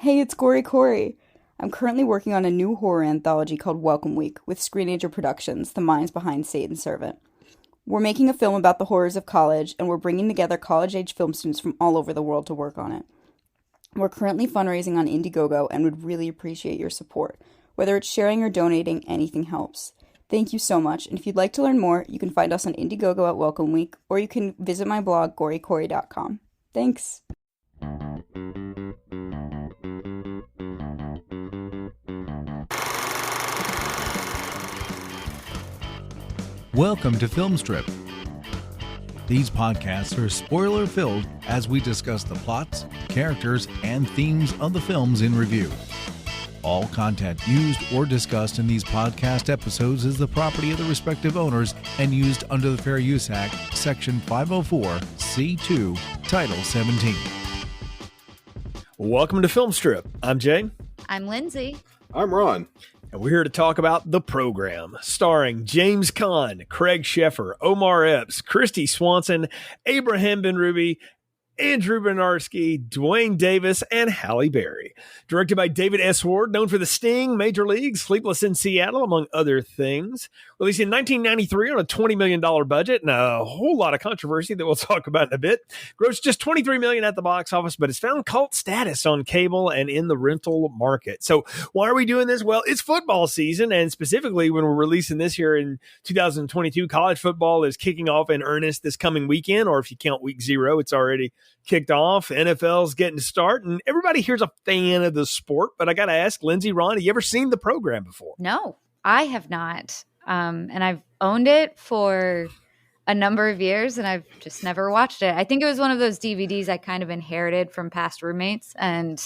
Hey, it's Gory Corey. I'm currently working on a new horror anthology called Welcome Week with Screenager Productions, the minds behind Satan's Servant. We're making a film about the horrors of college, and we're bringing together college-age film students from all over the world to work on it. We're currently fundraising on Indiegogo and would really appreciate your support. Whether it's sharing or donating, anything helps. Thank you so much, and if you'd like to learn more, you can find us on Indiegogo at Welcome Week, or you can visit my blog, gorycorey.com. Thanks! Welcome to Film Strip. These podcasts are spoiler-filled as we discuss the plots, characters, and themes of the films in review. All content used or discussed in these podcast episodes is the property of the respective owners and used under the Fair Use Act, Section 504, C2, Title 17. Welcome to Film Strip. I'm Jay. I'm Lindsey. I'm Ron. And we're here to talk about The Program, starring James Caan, Craig Sheffer, Omar Epps, Christy Swanson, Abraham Benrubi, Andrew Bernarski, Dwayne Davis, and Halle Berry. Directed by David S. Ward, known for The Sting, Major League, Sleepless in Seattle, among other things. Released in 1993 on a $20 million budget and a whole lot of controversy that we'll talk about in a bit. Grossed just $23 million at the box office, but it's found cult status on cable and in the rental market. So why are we doing this? Well, it's football season, and specifically when we're releasing this here in 2022, college football is kicking off in earnest this coming weekend, or if you count week 0, it's already kicked off. NFL's getting to start, and everybody here's a fan of the sport. But I got to ask, Lindsey, Ron, have you ever seen The Program before? No, I have not. And I've owned it for a number of years, and I've just never watched it. I think it was one of those DVDs I kind of inherited from past roommates, and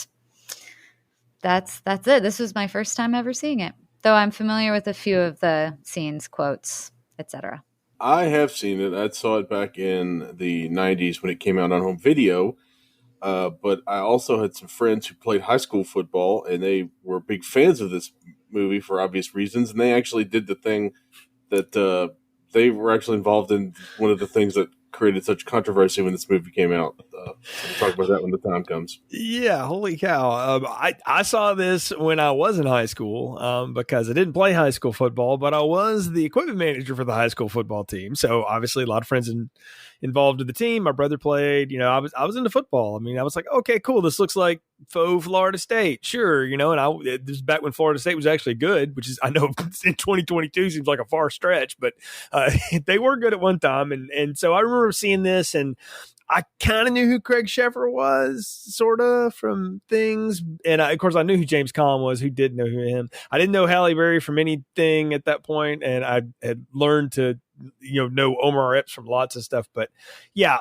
that's it. This was my first time ever seeing it, though I'm familiar with a few of the scenes, quotes, etc. I have seen it. I saw it back in the 90s when it came out on home video. But I also had some friends who played high school football, and they were big fans of this movie for obvious reasons. And they actually did the thing that they were actually involved in one of the things that created such controversy when this movie came out. So we'll talk about that when the time comes. Yeah, holy cow. I saw this when I was in high school because I didn't play high school football, but I was the equipment manager for the high school football team. So obviously a lot of friends involved in the team. My brother played, I was into football. I mean, I was like, okay, cool. This looks like faux Florida State. Sure. And this was back when Florida State was actually good, which is, I know in 2022 seems like a far stretch, but they were good at one time. And so I remember seeing this, and I kind of knew who Craig Sheffer was, sort of, from things. And of course, I knew who James Caan was. Who did know him? I didn't know Halle Berry from anything at that point, and I had learned to know Omar Epps from lots of stuff. But yeah,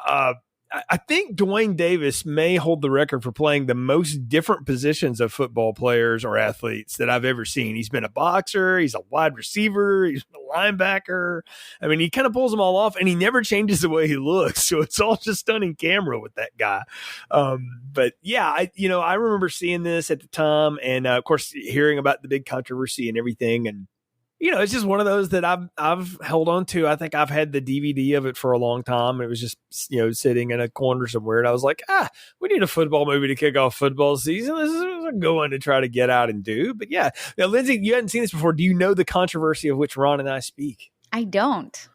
I think Dwayne Davis may hold the record for playing the most different positions of football players or athletes that I've ever seen. He's been a boxer, he's a wide receiver, he's a linebacker. I mean, he kind of pulls them all off, and he never changes the way he looks. So it's all just stunning camera with that guy. But yeah, I remember seeing this at the time, and of course, hearing about the big controversy and everything. And it's just one of those that I've held on to. I think I've had the DVD of it for a long time. It was just, sitting in a corner somewhere. And I was like, we need a football movie to kick off football season. This is a good one to try to get out and do. But yeah. Now, Lindsey, you hadn't seen this before. Do you know the controversy of which Ron and I speak? I don't.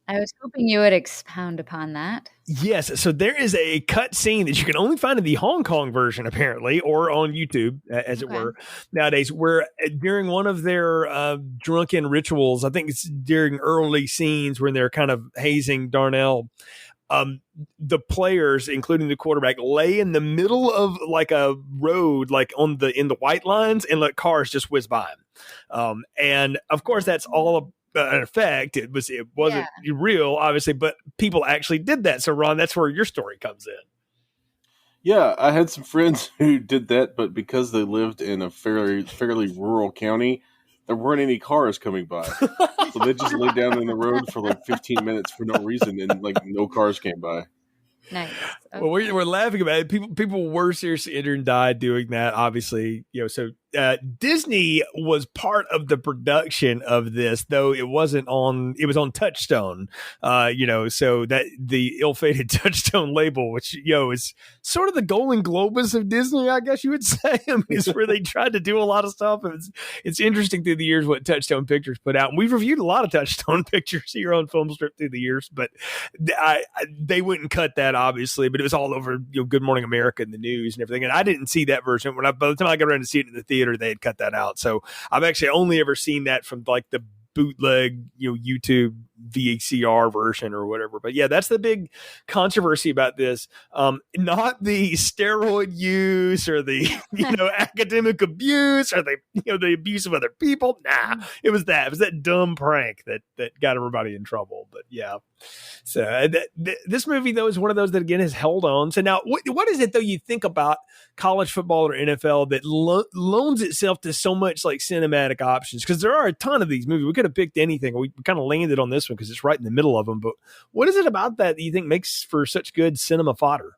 I was hoping you would expound upon that. Yes. So there is a cut scene that you can only find in the Hong Kong version, apparently, or on YouTube, as it were, nowadays, where during one of their drunken rituals, I think it's during early scenes when they're kind of hazing Darnell, the players, including the quarterback, lay in the middle of like a road, like in the white lines, and let cars just whiz by them. And of course, that's all an effect. It wasn't real, obviously, but people actually did that. So Ron, that's where your story comes in. Yeah, I had some friends who did that, but because they lived in a fairly rural county, there weren't any cars coming by. So they just laid down in the road for like 15 minutes for no reason, and like no cars came by. Nice. Well, we're laughing about it. People were seriously injured and died doing that. Obviously, so Disney was part of the production of this, though it wasn't on. It was on Touchstone, so that the ill-fated Touchstone label, which is sort of the Golden Globus of Disney, I guess you would say. I mean, it's where they tried to do a lot of stuff. It's interesting through the years what Touchstone Pictures put out, and we've reviewed a lot of Touchstone Pictures here on Film Strip through the years, but they wouldn't cut that, obviously. But it was all over Good Morning America and the news and everything, and I didn't see that version. By the time I got around to see it in the theater, they had cut that out. So I've actually only ever seen that from like the bootleg, YouTube VCR version or whatever. But yeah, that's the big controversy about this. Not the steroid use or the academic abuse or the abuse of other people. Nah, it was that dumb prank that got everybody in trouble. But yeah, so this movie though is one of those that again has held on. So now, what is it though you think about college football or NFL that loans itself to so much like cinematic options? Because there are a ton of these movies. We could have picked anything. We kind of landed on this one because it's right in the middle of them. But what is it about that you think makes for such good cinema fodder?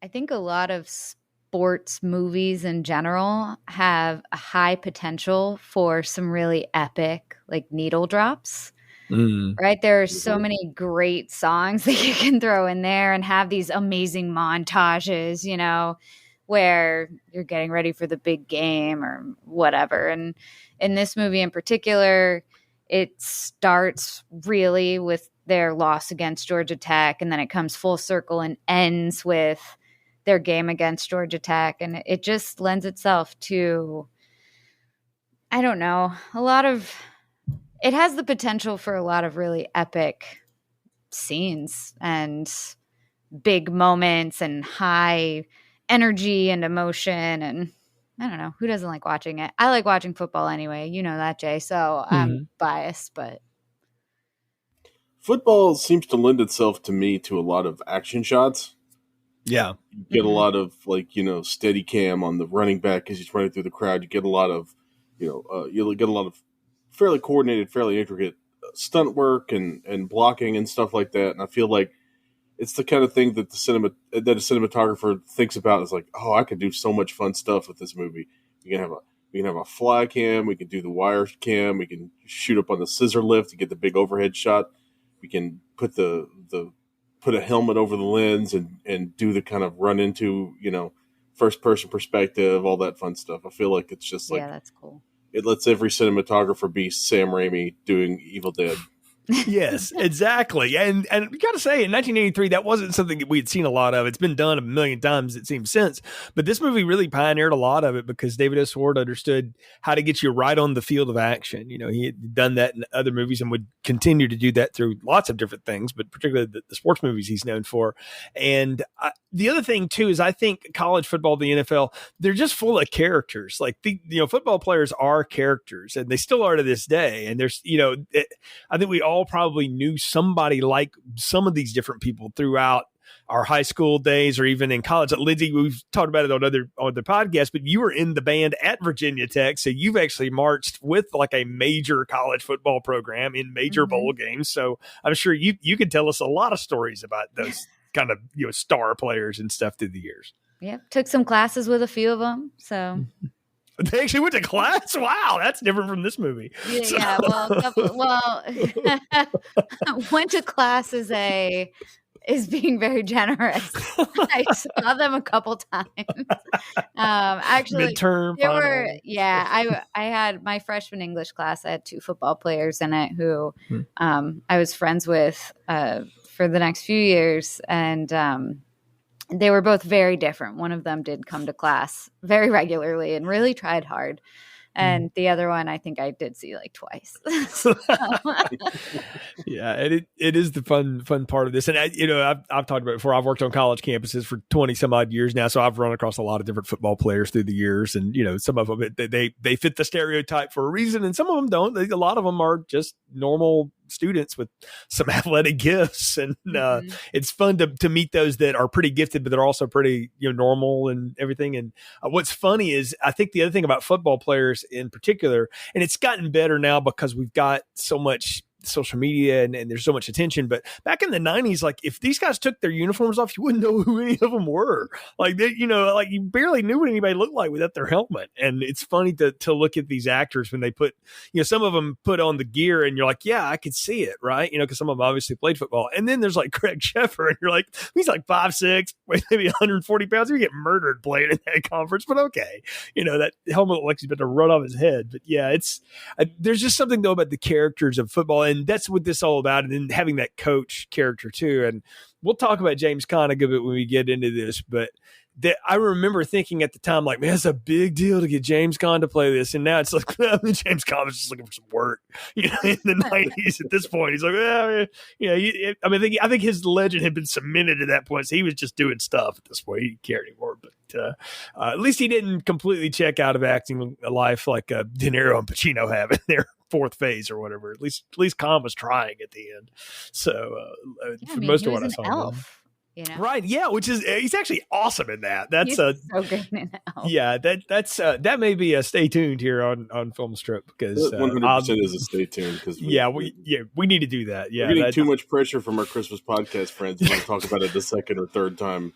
I think a lot of sports movies in general have a high potential for some really epic like needle drops. Right? There are so many great songs that you can throw in there and have these amazing montages, where you're getting ready for the big game or whatever. And in this movie in particular, it starts really with their loss against Georgia Tech, and then it comes full circle and ends with their game against Georgia Tech. And it just lends itself to, I don't know, it has the potential for a lot of really epic scenes and big moments and high energy and emotion. And I don't know, who doesn't like watching it? I like watching football anyway. You know that, Jay. So I'm biased, but football seems to lend itself to me to a lot of action shots. Yeah. You get a lot of steady cam on the running back as he's running through the crowd. You get a lot of, you'll get a lot of fairly coordinated, fairly intricate stunt work and blocking and stuff like that. And I feel like it's the kind of thing that a cinematographer thinks about is like, oh, I could do so much fun stuff with this movie. We can have a fly cam, we can do the wire cam, we can shoot up on the scissor lift to get the big overhead shot. We can put put a helmet over the lens and do the kind of run into, first person perspective, all that fun stuff. I feel like it's just like, yeah, that's cool. It lets every cinematographer be Sam Raimi doing Evil Dead. Yes, exactly. And you got to say, in 1983, that wasn't something that we had seen a lot of. It's been done a million times, it seems, since. But this movie really pioneered a lot of it because David S. Ward understood how to get you right on the field of action. He had done that in other movies and would continue to do that through lots of different things, but particularly the sports movies he's known for. And the other thing, too, is I think college football, the NFL, they're just full of characters. Like, football players are characters, and they still are to this day. And there's, I think we all probably knew somebody like some of these different people throughout our high school days or even in college. Lindsey, we've talked about it on other podcasts, but you were in the band at Virginia Tech, so you've actually marched with like a major college football program in major bowl games. So I'm sure you could tell us a lot of stories about those kind of star players and stuff through the years. Yep, took some classes with a few of them. So they actually went to class. Wow, that's different from this movie. Yeah, went to class is being very generous. I saw them a couple times. Actually, midterm. I had my freshman English class. I had two football players in it who I was friends with for the next few years, and they were both very different. One of them did come to class very regularly and really tried hard. And the other one, I think I did see like twice. Yeah, and it is the fun part of this. And I've talked about it before. I've worked on college campuses for 20 some odd years now, so I've run across a lot of different football players through the years. And some of them they fit the stereotype for a reason, and some of them don't. A lot of them are just normal students with some athletic gifts, and it's fun to meet those that are pretty gifted, but they're also pretty normal and everything. And what's funny is I think the other thing about football players in particular, and it's gotten better now because we've got so much social media and there's so much attention. But back in the 90s, like if these guys took their uniforms off, you wouldn't know who any of them were. Like they, like you barely knew what anybody looked like without their helmet. And it's funny to look at these actors when they put, some of them put on the gear and you're like, yeah, I could see it, right? Because some of them obviously played football. And then there's like Craig Sheffer, and you're like, he's like 5'6", maybe 140 pounds. He get murdered playing in that conference, but okay. That helmet looks like he's about to run off his head. But yeah, it's there's just something though about the characters of football, and that's what this is all about. And then having that coach character too. And we'll talk about James Conn a good bit when we get into this, but I remember thinking at the time, like, man, it's a big deal to get James Conn to play this. And now it's like, James Conn was just looking for some work, in the 90s at this point. He's like, I think his legend had been cemented at that point. So he was just doing stuff at this point. He didn't care anymore. But at least he didn't completely check out of acting a life like De Niro and Pacino have in their fourth phase or whatever. At least Conn was trying at the end. So for most of what I saw. Right, yeah, which is he's actually awesome in that. That's so good in Elf. Yeah, that may be a stay tuned here on Film Strip, because 100% is a stay tuned, because we need to do that. Yeah, we're getting too much pressure from our Christmas podcast friends to talk about it the second or third time.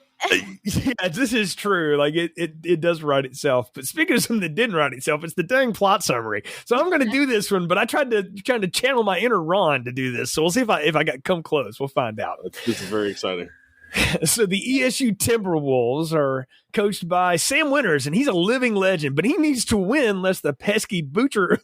Yeah, this is true. Like it does write itself. But speaking of something that didn't write itself, it's the dang plot summary. So I'm going to do this one, but I tried to channel my inner Ron to do this. So we'll see if I got come close. We'll find out. This is very exciting. So the ESU Timberwolves are coached by Sam Winters, and he's a living legend, but he needs to win lest the pesky booster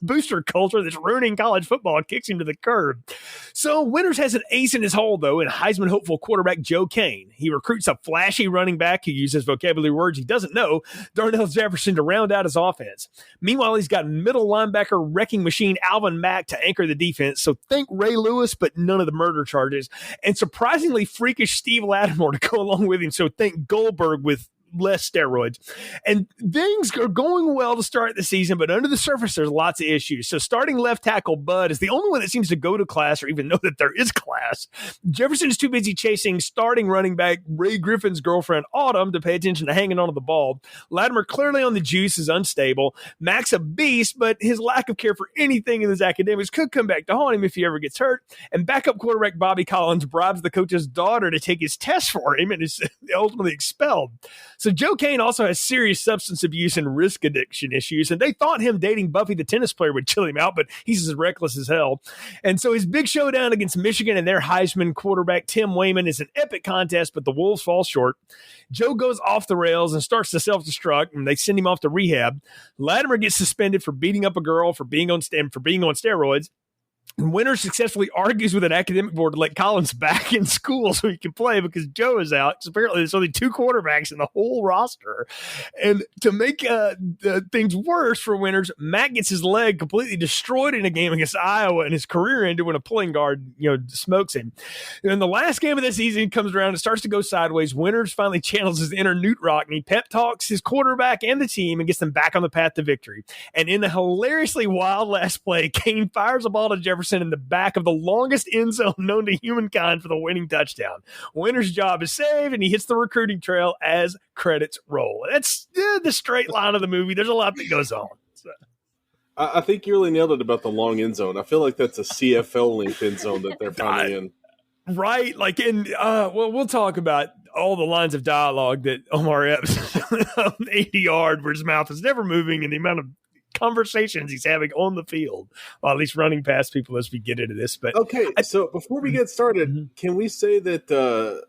culture that's ruining college football kicks him to the curb. So Winters has an ace in his hole, though, in Heisman hopeful quarterback Joe Kane. He recruits a flashy running back who uses vocabulary words he doesn't know, Darnell Jefferson, to round out his offense. Meanwhile, he's got middle linebacker wrecking machine Alvin Mack to anchor the defense, so think Ray Lewis, but none of the murder charges, and surprisingly freakish Steve Lattimore to go along with him, so think Goldberg with less steroids. And things are going well to start the season, but under the surface, there's lots of issues. So starting left tackle Bud is the only one that seems to go to class or even know that there is class. Jefferson is too busy chasing starting running back Ray Griffin's girlfriend Autumn to pay attention to hanging onto the ball. Latimer, clearly on the juice, is unstable. Mac's a beast, but his lack of care for anything in his academics could come back to haunt him if he ever gets hurt. And backup quarterback Bobby Collins bribes the coach's daughter to take his test for him and is ultimately expelled. So Joe Kane also has serious substance abuse and risk addiction issues, and they thought him dating Buffy the tennis player would chill him out, but he's as reckless as hell. And so his big showdown against Michigan and their Heisman quarterback Tim Wayman is an epic contest, but the Wolves fall short. Joe goes off the rails and starts to self-destruct, and they send him off to rehab. Latimer gets suspended for beating up a girl for being on steroids. Winters successfully argues with an academic board to let Collins back in school so he can play because Joe is out. So apparently there's only two quarterbacks in the whole roster. And to make things worse for Winters, Matt gets his leg completely destroyed in a game against Iowa, and his career ended when a pulling guard smokes him. And the last game of the season comes around and starts to go sideways. Winters finally channels his inner Newt Rock, and he pep talks his quarterback and the team and gets them back on the path to victory. And in a hilariously wild last play, Kane fires a ball to Jefferson in the back of the longest end zone known to humankind for the winning touchdown. Winters' job is saved, and he hits the recruiting trail as credits roll. That's the straight line of the movie. There's a lot that goes on. So. I think you really nailed it about the long end zone. I feel like that's a CFL length end zone that they're finally in. Right, like we'll talk about all the lines of dialogue that Omar Epps 80-yard where his mouth is never moving, and the amount of conversations he's having on the field, or at least running past people as we get into this. But okay, so before we get started, can we say that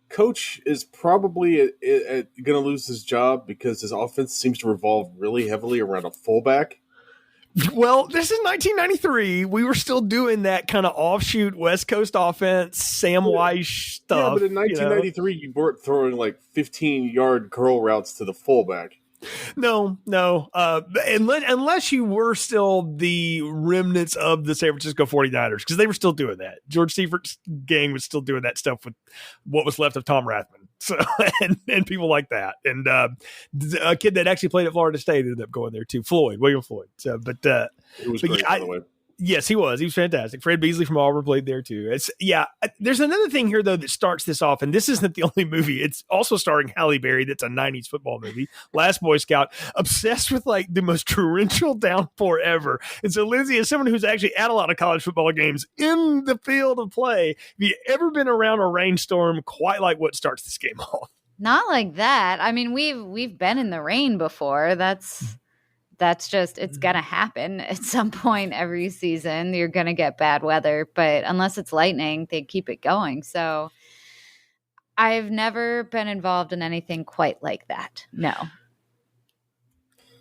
Coach is probably going to lose his job because his offense seems to revolve really heavily around a fullback? Well, this is 1993. We were still doing that kind of offshoot West Coast offense, Sam Weiss stuff. Yeah, but in 1993, you weren't throwing like 15-yard curl routes to the fullback. No. Unless you were still the remnants of the San Francisco 49ers, because they were still doing that. George Seifert's gang was still doing that stuff with what was left of Tom Rathman. So and people like that. And a kid that actually played at Florida State ended up going there too, William Floyd. So, it was great, by the way. Yes, he was. He was fantastic. Fred Beasley from Auburn played there too. There's another thing here though that starts this off, and this isn't the only movie. It's also starring Halle Berry. That's a '90s football movie. Last Boy Scout, obsessed with like the most torrential downpour ever. And so, Lindsey, as someone who's actually at a lot of college football games in the field of play, have you ever been around a rainstorm quite like what starts this game off? Not like that. I mean, we've been in the rain before. That's just, it's going to happen at some point every season. You're going to get bad weather, but unless it's lightning, they keep it going. So I've never been involved in anything quite like that. No.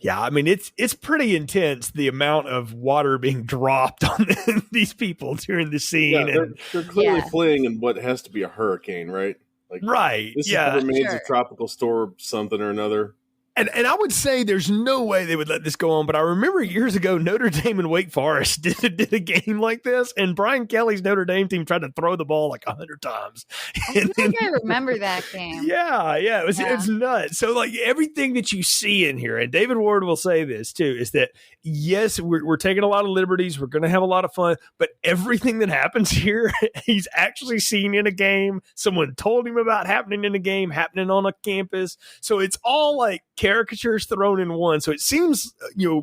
Yeah, I mean, it's pretty intense, the amount of water being dropped on these people during the scene. Yeah, they're clearly playing in what has to be a hurricane, right? Like, right. This is the remains of tropical storm something or another. And I would say there's no way they would let this go on, but I remember years ago Notre Dame and Wake Forest did a game like this, and Brian Kelly's Notre Dame team tried to throw the ball like 100 times. I think I remember that game. Yeah, it's nuts. So like everything that you see in here, and David Ward will say this too, is that yes, we're taking a lot of liberties, we're going to have a lot of fun, but everything that happens here, he's actually seen in a game. Someone told him about happening in a game, happening on a campus. So it's all like caricatures thrown in one. So it seems,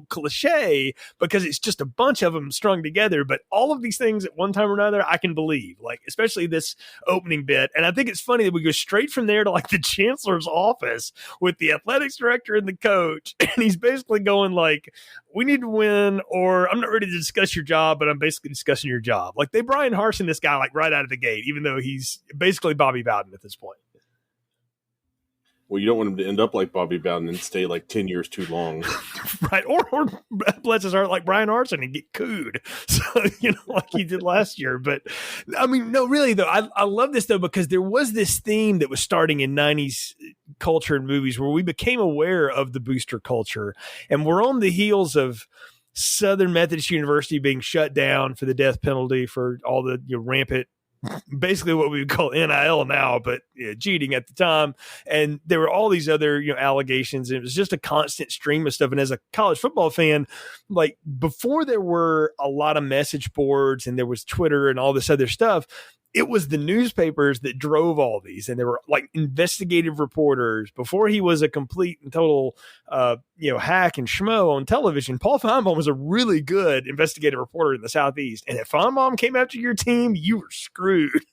cliche because it's just a bunch of them strung together. But all of these things at one time or another, I can believe, like, especially this opening bit. And I think it's funny that we go straight from there to like the chancellor's office with the athletics director and the coach. And he's basically going like, we need to win, or I'm not ready to discuss your job, but I'm basically discussing your job. Like they Brian Harsin this guy like right out of the gate, even though he's basically Bobby Bowden at this point. Well, you don't want him to end up like Bobby Bowden and stay like 10 years too long. Right. Or bless his heart, like Brian Harsin and get cooed. So, like he did last year. But I mean, no, really though, I love this though, because there was this theme that was starting in 90s culture and movies where we became aware of the booster culture. And we're on the heels of Southern Methodist University being shut down for the death penalty for all the rampant, basically what we would call NIL now, but cheating at the time. And there were all these other, allegations. And it was just a constant stream of stuff. And as a college football fan, like before there were a lot of message boards and there was Twitter and all this other stuff, it was the newspapers that drove all these. And there were like investigative reporters before he was a complete and total, hack and schmo on television. Paul Feinbaum was a really good investigative reporter in the Southeast. And if Feinbaum came after your team, you were screwed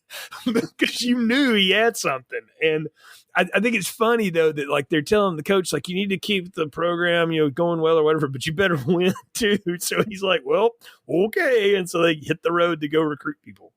because you knew he had something. And I think it's funny though, that like they're telling the coach, like, you need to keep the program, going well or whatever, but you better win too. So he's like, well, okay. And so they hit the road to go recruit people.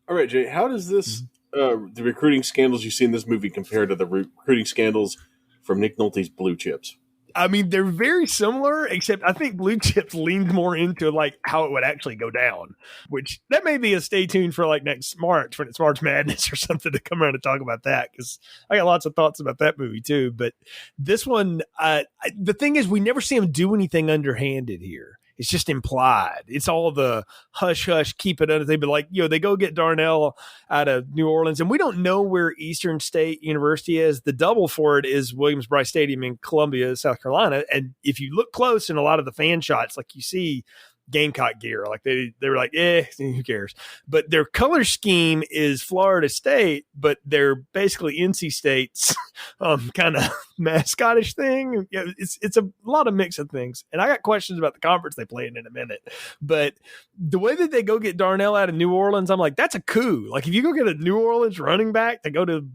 All right, Jay, how does this, the recruiting scandals you see in this movie compare to the recruiting scandals from Nick Nolte's Blue Chips? I mean, they're very similar, except I think Blue Chips leaned more into like how it would actually go down, which that may be a stay tuned for like next March when it's March Madness or something to come around and talk about that, because I got lots of thoughts about that movie too. But this one, the thing is, we never see him do anything underhanded here. It's just implied. It's all the hush, hush, keep it under. They'd be like, they go get Darnell out of New Orleans, and we don't know where Eastern State University is. The double for it is Williams-Brice Stadium in Columbia, South Carolina. And if you look close in a lot of the fan shots, like you see Gamecock gear, like they were like, who cares? But their color scheme is Florida State, but they're basically NC State's kind of mascotish thing. It's a lot of mix of things. And I got questions about the conference they play in a minute. But the way that they go get Darnell out of New Orleans, I'm like, that's a coup. Like if you go get a New Orleans running back to go to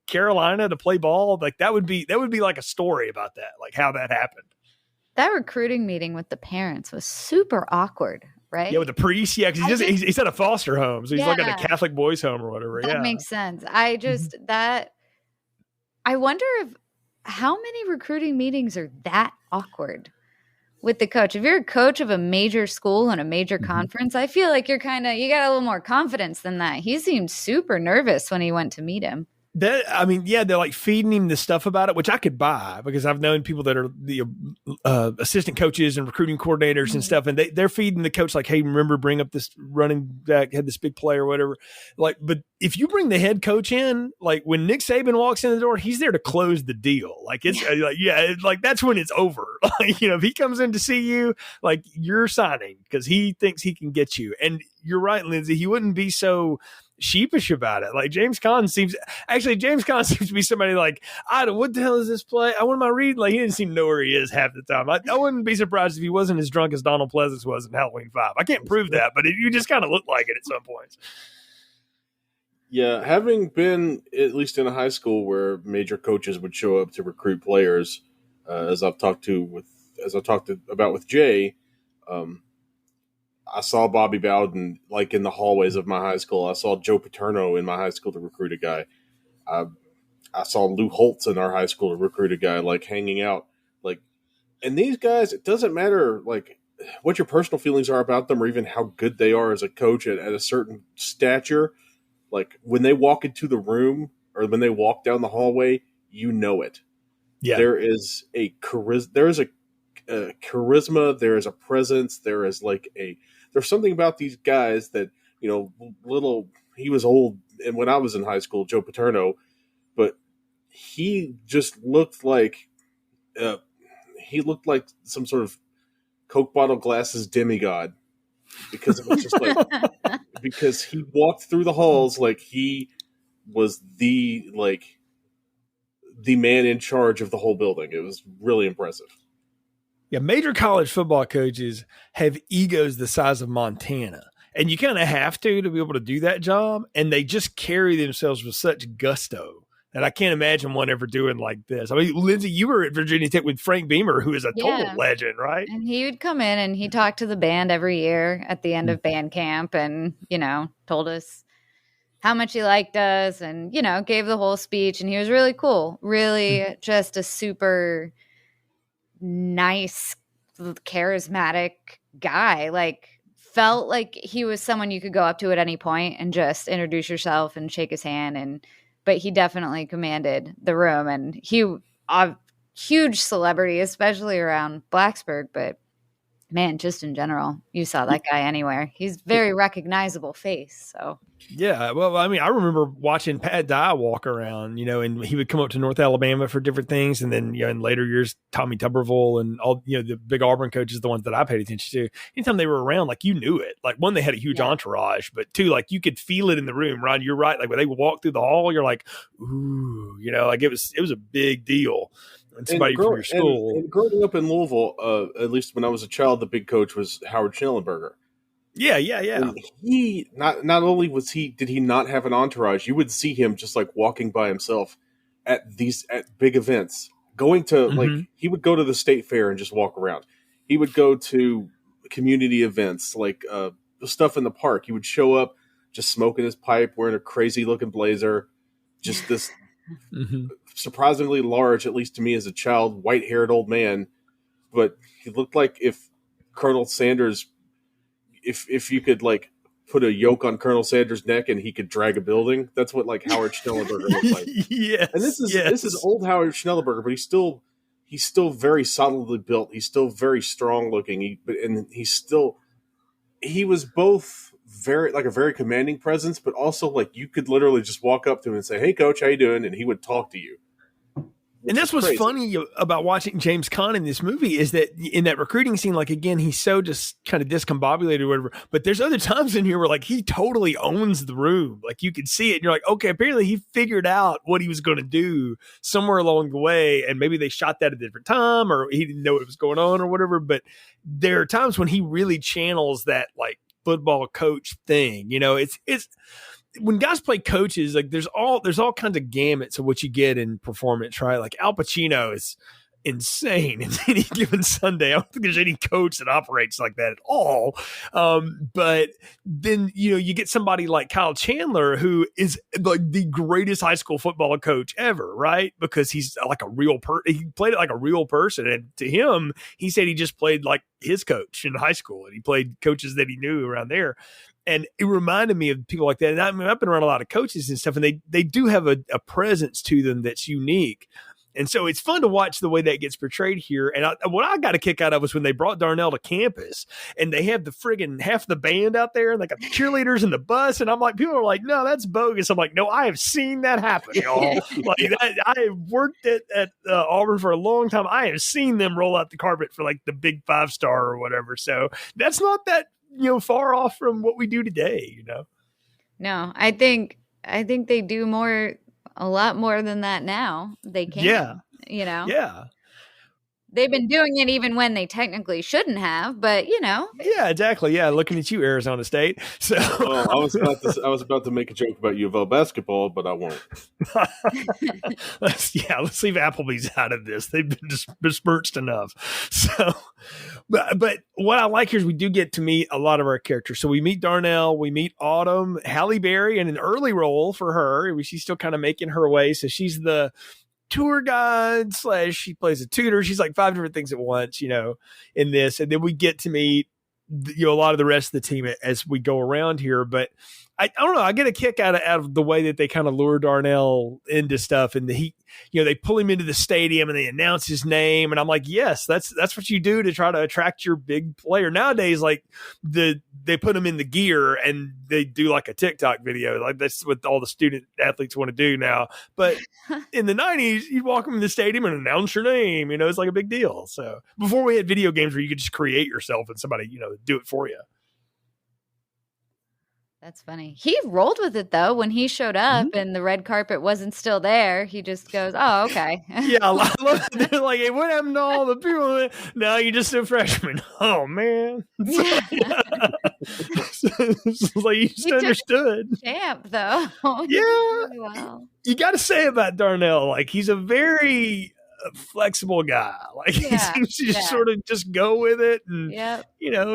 Carolina to play ball, like that would be like a story about that, like how that happened. That recruiting meeting with the parents was super awkward, right? Yeah, with the priest. Yeah, because he's at a foster home. So he's like at a Catholic boys' home or whatever. That makes sense. I wonder how many recruiting meetings are that awkward with the coach. If you're a coach of a major school and a major conference, I feel like you got a little more confidence than that. He seemed super nervous when he went to meet him. They're like feeding him the stuff about it, which I could buy because I've known people that are the assistant coaches and recruiting coordinators and stuff, and they're feeding the coach like, "Hey, remember, bring up this running back, had this big play or whatever." Like, but if you bring the head coach in, like when Nick Saban walks in the door, he's there to close the deal. Like it's like that's when it's over. Like, if he comes in to see you, like you're signing because he thinks he can get you. And you're right, Lindsay. He wouldn't be so sheepish about it. Like James Conn seems to be somebody like, what the hell is this play? What am I reading? Like he didn't seem to know where he is half the time. I wouldn't be surprised if he wasn't as drunk as Donald Pleasance was in Halloween 5. I can't prove that, but you just kind of look like it at some points. Yeah, having been at least in a high school where major coaches would show up to recruit players, as I've talked about with Jay, I saw Bobby Bowden like in the hallways of my high school. I saw Joe Paterno in my high school to recruit a guy. I saw Lou Holtz in our high school to recruit a guy, like hanging out. Like, and these guys, it doesn't matter like what your personal feelings are about them or even how good they are as a coach at a certain stature. Like when they walk into the room or when they walk down the hallway, you know it. Yeah, there is a charisma. There is a presence. There's something about these guys that, he was old. And when I was in high school, Joe Paterno, but he just looked like, some sort of Coke bottle glasses demigod because it was just like, because he walked through the halls like he was the man in charge of the whole building. It was really impressive. Yeah, major college football coaches have egos the size of Montana. And you kind of have to be able to do that job. And they just carry themselves with such gusto that I can't imagine one ever doing like this. I mean, Lindsay, you were at Virginia Tech with Frank Beamer, who is a total legend, right? And he would come in and he talked to the band every year at the end of band camp and, told us how much he liked us and, gave the whole speech. And he was really cool, really just a super nice, charismatic guy. Like, felt like he was someone you could go up to at any point and just introduce yourself and shake his hand. But he definitely commanded the room, and he a huge celebrity, especially around Blacksburg. But man, just in general, you saw that guy anywhere. He's very recognizable face. So yeah, well, I mean, I remember watching Pat Dye walk around, and he would come up to North Alabama for different things, and then in later years, Tommy Tuberville and all the big Auburn coaches, the ones that I paid attention to. Anytime they were around, like you knew it. Like one, they had a huge entourage, but two, like you could feel it in the room. Ron, you're right. Like when they walk through the hall, you're like, ooh, like it was a big deal. And somebody from your school. And growing up in Louisville, at least when I was a child, the big coach was Howard Schnellenberger. Yeah. And he not only did he not have an entourage, you would see him just like walking by himself at big events. Going to like he would go to the state fair and just walk around. He would go to community events like the stuff in the park. He would show up just smoking his pipe, wearing a crazy looking blazer, just this surprisingly large, at least to me as a child, white haired old man. But he looked like if Colonel Sanders. If you could like put a yoke on Colonel Sanders' neck and he could drag a building, that's what like Howard Schnellenberger looked like. Yes, and this is old Howard Schnellenberger, but he's still very solidly built. He's still very strong looking. He was both very like a very commanding presence, but also like you could literally just walk up to him and say, "Hey, coach, how you doing?" and he would talk to you. And that's what's funny about watching James Conn in this movie is that in that recruiting scene, like, again, he's so just kind of discombobulated or whatever. But there's other times in here where, like, he totally owns the room. Like, you can see it. And you're like, okay, apparently he figured out what he was going to do somewhere along the way. And maybe they shot that at a different time or he didn't know what was going on or whatever. But there are times when he really channels that, like, football coach thing. It's when guys play coaches, like there's all kinds of gamuts of what you get in performance, right? Like Al Pacino is insane in any given Sunday. I don't think there's any coach that operates like that at all. But then, you get somebody like Kyle Chandler, who is like the greatest high school football coach ever, right? Because he's like a real he played it like a real person. And to him, he said he just played like his coach in high school and he played coaches that he knew around there. And it reminded me of people like that. And I mean, I've been around a lot of coaches and stuff, and they do have a presence to them that's unique. And so it's fun to watch the way that gets portrayed here. And what I got a kick out of was when they brought Darnell to campus and they have the friggin' half the band out there and they got the cheerleaders in the bus. And I'm like, people are like, no, that's bogus. I'm like, no, I have seen that happen, y'all. Like that, I have worked at Auburn for a long time. I have seen them roll out the carpet for like the big 5-star or whatever. So that's not that, far off from what we do today, No, I think they do a lot more than that now. They can. Yeah. Yeah. They've been doing it even when they technically shouldn't have, but Yeah, exactly. Yeah, looking at you, Arizona State. So I was about to make a joke about U of L basketball, but I won't. Let's leave Applebee's out of this. They've been just besmirched enough. So, but what I like here is we do get to meet a lot of our characters. So we meet Darnell, we meet Autumn, Halle Berry in an early role for her. She's still kind of making her way. So she's the tour guide / she plays a tutor. She's like 5 different things at once, in this. And then we get to meet, a lot of the rest of the team as we go around here. But I don't know. I get a kick out of the way that they kind of lure Darnell into stuff. And they pull him into the stadium and they announce his name. And I'm like, yes, that's what you do to try to attract your big player. Nowadays, like they put him in the gear and they do like a TikTok video. Like that's what all the student athletes want to do now. But in the 90s, you'd walk him in the stadium and announce your name. It's like a big deal. So before we had video games where you could just create yourself and somebody, do it for you. That's funny. He rolled with it though when he showed up and the red carpet wasn't still there. He just goes, "Oh, okay." Yeah, I love it. They're like, "Hey, what happened to all the people? Now you're just a freshman." Oh man, it's like you just understood. Champ though. Yeah, really well. You got to say about Darnell, like he's a very flexible guy. Like he seems to just sort of just go with it, and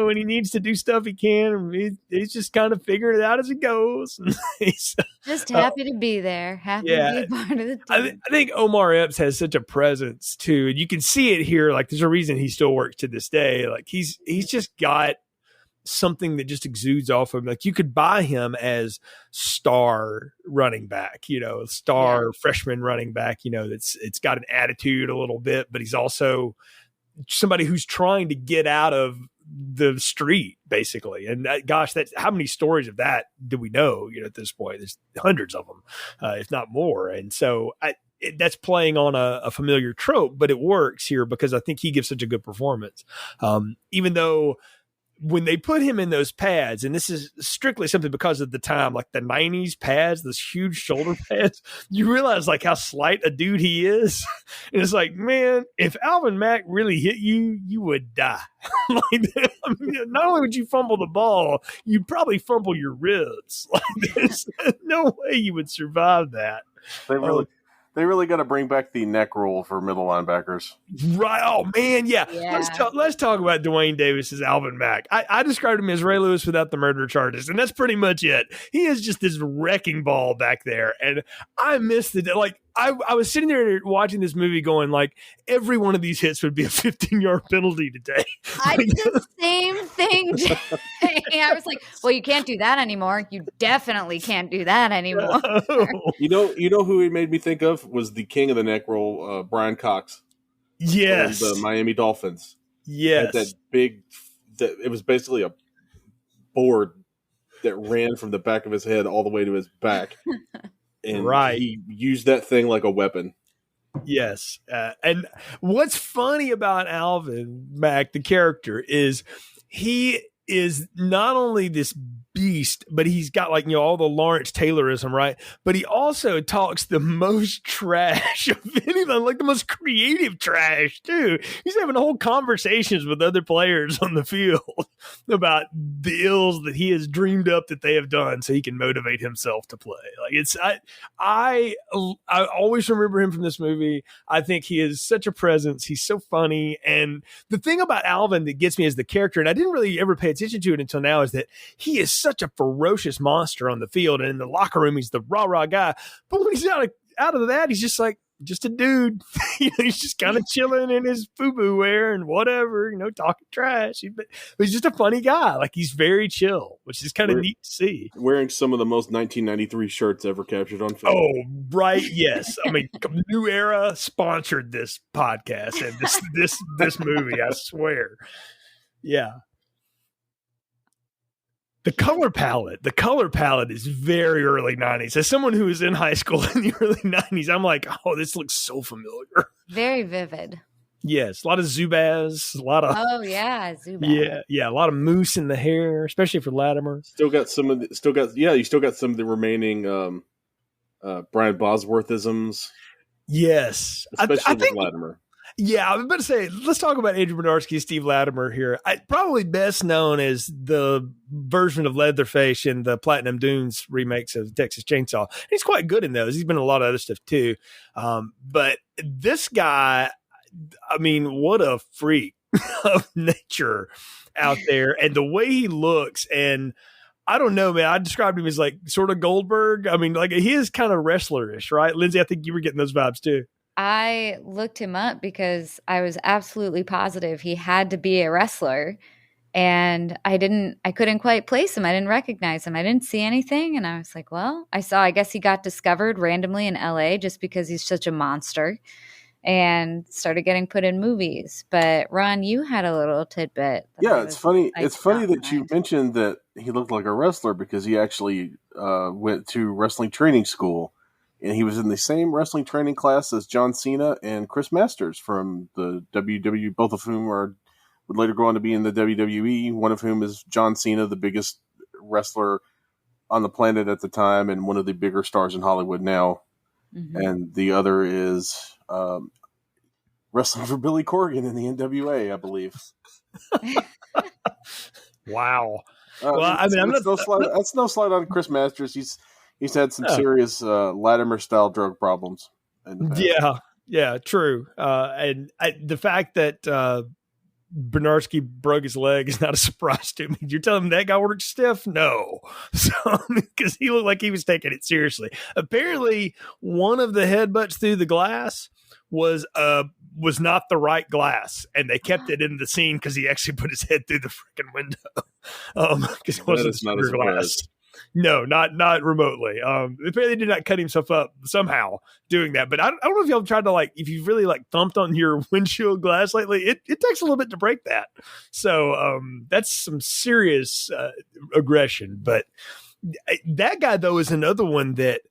when he needs to do stuff, he can. He's just kind of figuring it out as it goes. He's just happy to be there. Happy to be part of the team. I think Omar Epps has such a presence too, and you can see it here. Like there's a reason he still works to this day. Like he's just got something that just exudes off of him. Like you could buy him as star running back, star freshman running back, it's got an attitude a little bit, but he's also somebody who's trying to get out of the street basically. And that's how many stories of that do we know, at this point? There's hundreds of them, if not more. And so that's playing on a familiar trope, but it works here because I think he gives such a good performance. Even though when they put him in those pads, and this is strictly something because of the time, like the 90s pads, those huge shoulder pads, you realize like how slight a dude he is. And it's like, man, if Alvin Mack really hit you, you would die. Not only would you fumble the ball, you'd probably fumble your ribs. Like there's no way you would survive that. They really got to bring back the neck roll for middle linebackers. Right. Oh, man. Yeah. Let's talk about Dwayne Davis's Alvin Mack. I described him as Ray Lewis without the murder charges, and that's pretty much it. He is just this wrecking ball back there, and I missed it. Like, I was sitting there watching this movie going, like, every one of these hits would be a 15-yard penalty today. I did the same thing. I was like, well, you can't do that anymore. You definitely can't do that anymore. You know who he made me think of was the king of the neck roll, Brian Cox. Yes. From the Miami Dolphins. Yes. It was basically a board that ran from the back of his head all the way to his back. And he used that thing like a weapon. Yes. And what's funny about Alvin Mack, the character, is he is not only this beast, but he's got like, all the Lawrence Taylorism, right? But he also talks the most trash of anything, like the most creative trash too. He's having whole conversations with other players on the field about the ills that he has dreamed up that they have done so he can motivate himself to play. Like I always remember him from this movie. I think he is such a presence. He's so funny. And the thing about Alvin that gets me as the character, and I didn't really ever pay attention to it until now, is that he is such a ferocious monster on the field, and in the locker room he's the rah-rah guy, but when he's out of that, he's just a dude. He's just kind of chilling in his FUBU wear and whatever, talking trash. But he's just a funny guy. Like, he's very chill, which is kind of neat to see. Wearing some of the most 1993 shirts ever captured on film. Oh, right. Yes. I mean, New Era sponsored this podcast and this movie, I swear. Yeah. The color palette is very early 90s. As someone who was in high school in the early 90s, I'm like, oh, this looks so familiar. Very vivid. Yes, a lot of Zubaz, a lot of Zubaz. Yeah, a lot of mousse in the hair, especially for Latimer. You still got some of the remaining Brian Bosworthisms. Yes, especially with Latimer. Yeah, I was about to say, let's talk about Andrew Bernarski, Steve Latimer here. Probably best known as the version of Leatherface in the Platinum Dunes remakes of Texas Chainsaw. He's quite good in those. He's been in a lot of other stuff too. But this guy, I mean, what a freak of nature out there. And the way he looks, and I don't know, man, I described him as like sort of Goldberg. I mean, like, he is kind of wrestlerish, right? Lindsay, I think you were getting those vibes too. I looked him up because I was absolutely positive he had to be a wrestler, and I couldn't quite place him. I didn't recognize him. I didn't see anything. And I was like, well, I guess he got discovered randomly in LA just because he's such a monster and started getting put in movies. But Ron, you had a little tidbit. Yeah, it's funny. It's funny that you mentioned that he looked like a wrestler because he actually went to wrestling training school. And he was in the same wrestling training class as John Cena and Chris Masters from the WWE, both of whom would later go on to be in the WWE, one of whom is John Cena, the biggest wrestler on the planet at the time and one of the bigger stars in Hollywood now. Mm-hmm. And the other is wrestling for Billy Corgan in the NWA, I believe. Wow. Well, I mean, that's no slight on Chris Masters. He's had some serious Latimer-style drug problems. Yeah, true. And the fact that Bernarski broke his leg is not a surprise to me. You're telling me that guy worked stiff? No. So, because he looked like he was taking it seriously. Apparently, one of the headbutts through the glass was not the right glass, and they kept it in the scene because he actually put his head through the freaking window because it wasn't the glass. No, not remotely. Apparently did not cut himself up somehow doing that. But I don't know if y'all tried to, like, if you've really like thumped on your windshield glass lately, it takes a little bit to break that. So that's some serious aggression. But that guy, though, is another one that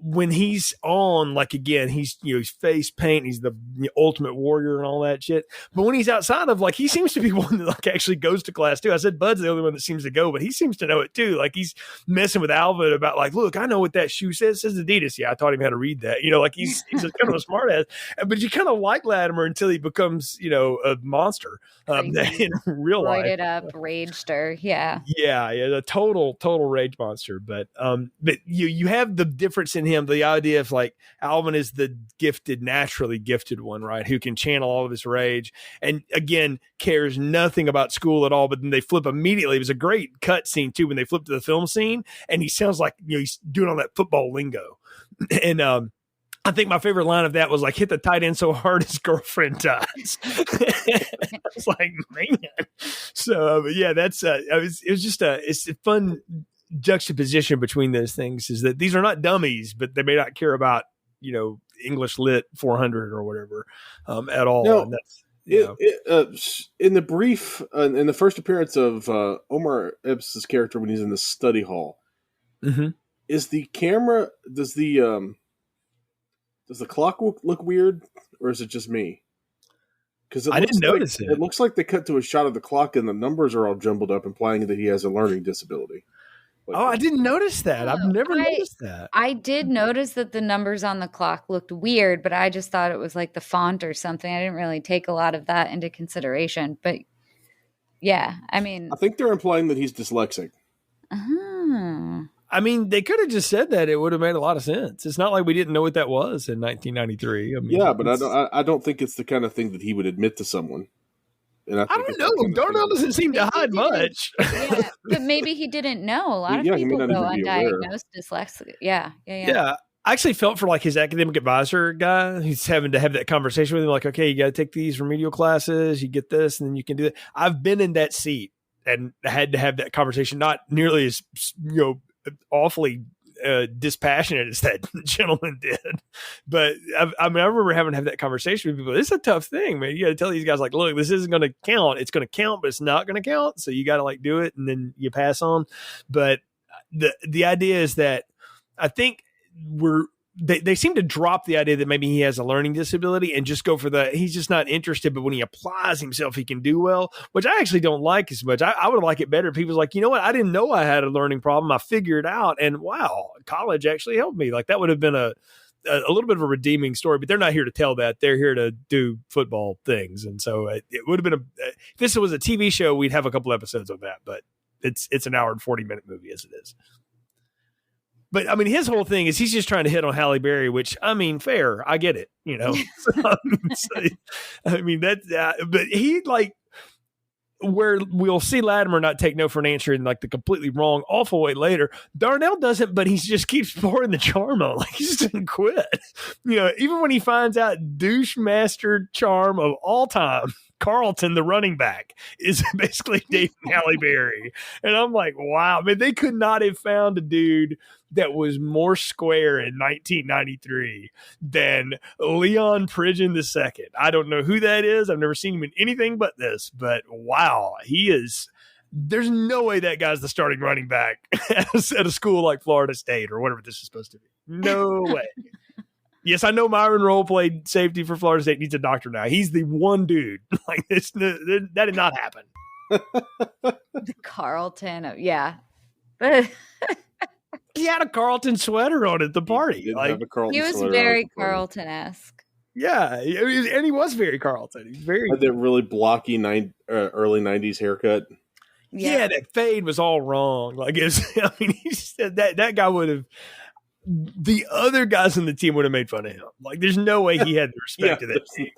when he's on, like, again, he's face paint, he's the ultimate warrior and all that shit. But when he's outside of, like, he seems to be one that like actually goes to class too. I said Bud's the only one that seems to go, but he seems to know it too. Like, he's messing with Alvin about, like, look, I know what that shoe says. It says Adidas. Yeah, I taught him how to read that. Like, he's a kind of a smart ass. But you kind of like Latimer until he becomes, a monster in real life. Roided up, ragester. Yeah. Yeah, the total rage monster. But you have the difference in him, the idea of, like, Alvin is the naturally gifted one, right, who can channel all of his rage and, again, cares nothing about school at all. But then they flip immediately. It was a great cut scene too when they flip to the film scene, and he sounds like he's doing all that football lingo. And I think my favorite line of that was, like, hit the tight end so hard his girlfriend dies. I was like, man. So yeah, that's it's a fun juxtaposition between those things, is that these are not dummies, but they may not care about English Lit 400 or whatever at all. No, and that's, in the brief, in the first appearance of Omar Epps' character when he's in the study hall, mm-hmm. Is the camera, does the clock look weird, or is it just me? Because I didn't notice it. It looks like they cut to a shot of the clock and the numbers are all jumbled up, implying that he has a learning disability. I didn't notice that. I've never noticed that. I did notice that the numbers on the clock looked weird, but I just thought it was like the font or something. I didn't really take a lot of that into consideration. But yeah, I mean, I think they're implying that he's dyslexic. I mean, they could have just said that. It would have made a lot of sense. It's not like we didn't know what that was in 1993. I mean, yeah, but I don't think it's the kind of thing that he would admit to someone. And I don't know. Darnell doesn't seem to hide much. Yeah, but maybe he didn't know. A lot of people go undiagnosed dyslexia. Yeah. I actually felt for like his academic advisor guy. He's having to have that conversation with him. Like, okay, you got to take these remedial classes. You get this, and then you can do that. I've been in that seat and had to have that conversation. Not nearly as awfully dispassionate as that gentleman did, but I remember having to have that conversation with people. It's a tough thing, man. You got to tell these guys like, look, this isn't going to count. It's going to count, but it's not going to count. So you got to like do it, and then you pass on. But the idea is that I think they seem to drop the idea that maybe he has a learning disability and just go for he's just not interested, but when he applies himself, he can do well, which I actually don't like as much. I would like it better if people's like, you know what? I didn't know I had a learning problem. I figured it out, and wow, college actually helped me. Like that would have been a little bit of a redeeming story, but they're not here to tell that. They're here to do football things. And so it would have been if this was a TV show, we'd have a couple episodes of that, but it's an hour and 40-minute movie as it is. But I mean, his whole thing is he's just trying to hit on Halle Berry, which I mean, fair. I get it, I mean, but he like where we'll see Latimer not take no for an answer in like the completely wrong, awful way later. Darnell doesn't, but he just keeps pouring the charm on. Like he just doesn't quit. Even when he finds out douche master charm of all time, Carlton, the running back, is basically dating Halle Berry. And I'm like, wow, man, they could not have found a dude that was more square in 1993 than Leon Pridgeon II. I don't know who that is. I've never seen him in anything but this, but wow, he is. There's no way that guy's the starting running back at a school like Florida State or whatever this is supposed to be. No way. Yes, I know Myron Rolle played safety for Florida State. Needs a doctor now. He's the one dude. Like this, that did not happen. The Carlton, yeah. He had a Carlton sweater on at the party. He was very Carlton-esque. Yeah, and he was very Carlton. He's very had that really blocky early '90s haircut. Yeah, that fade was all wrong. Like he said that guy would have. The other guys on the team would have made fun of him. Like, there's no way he had the respect of that team.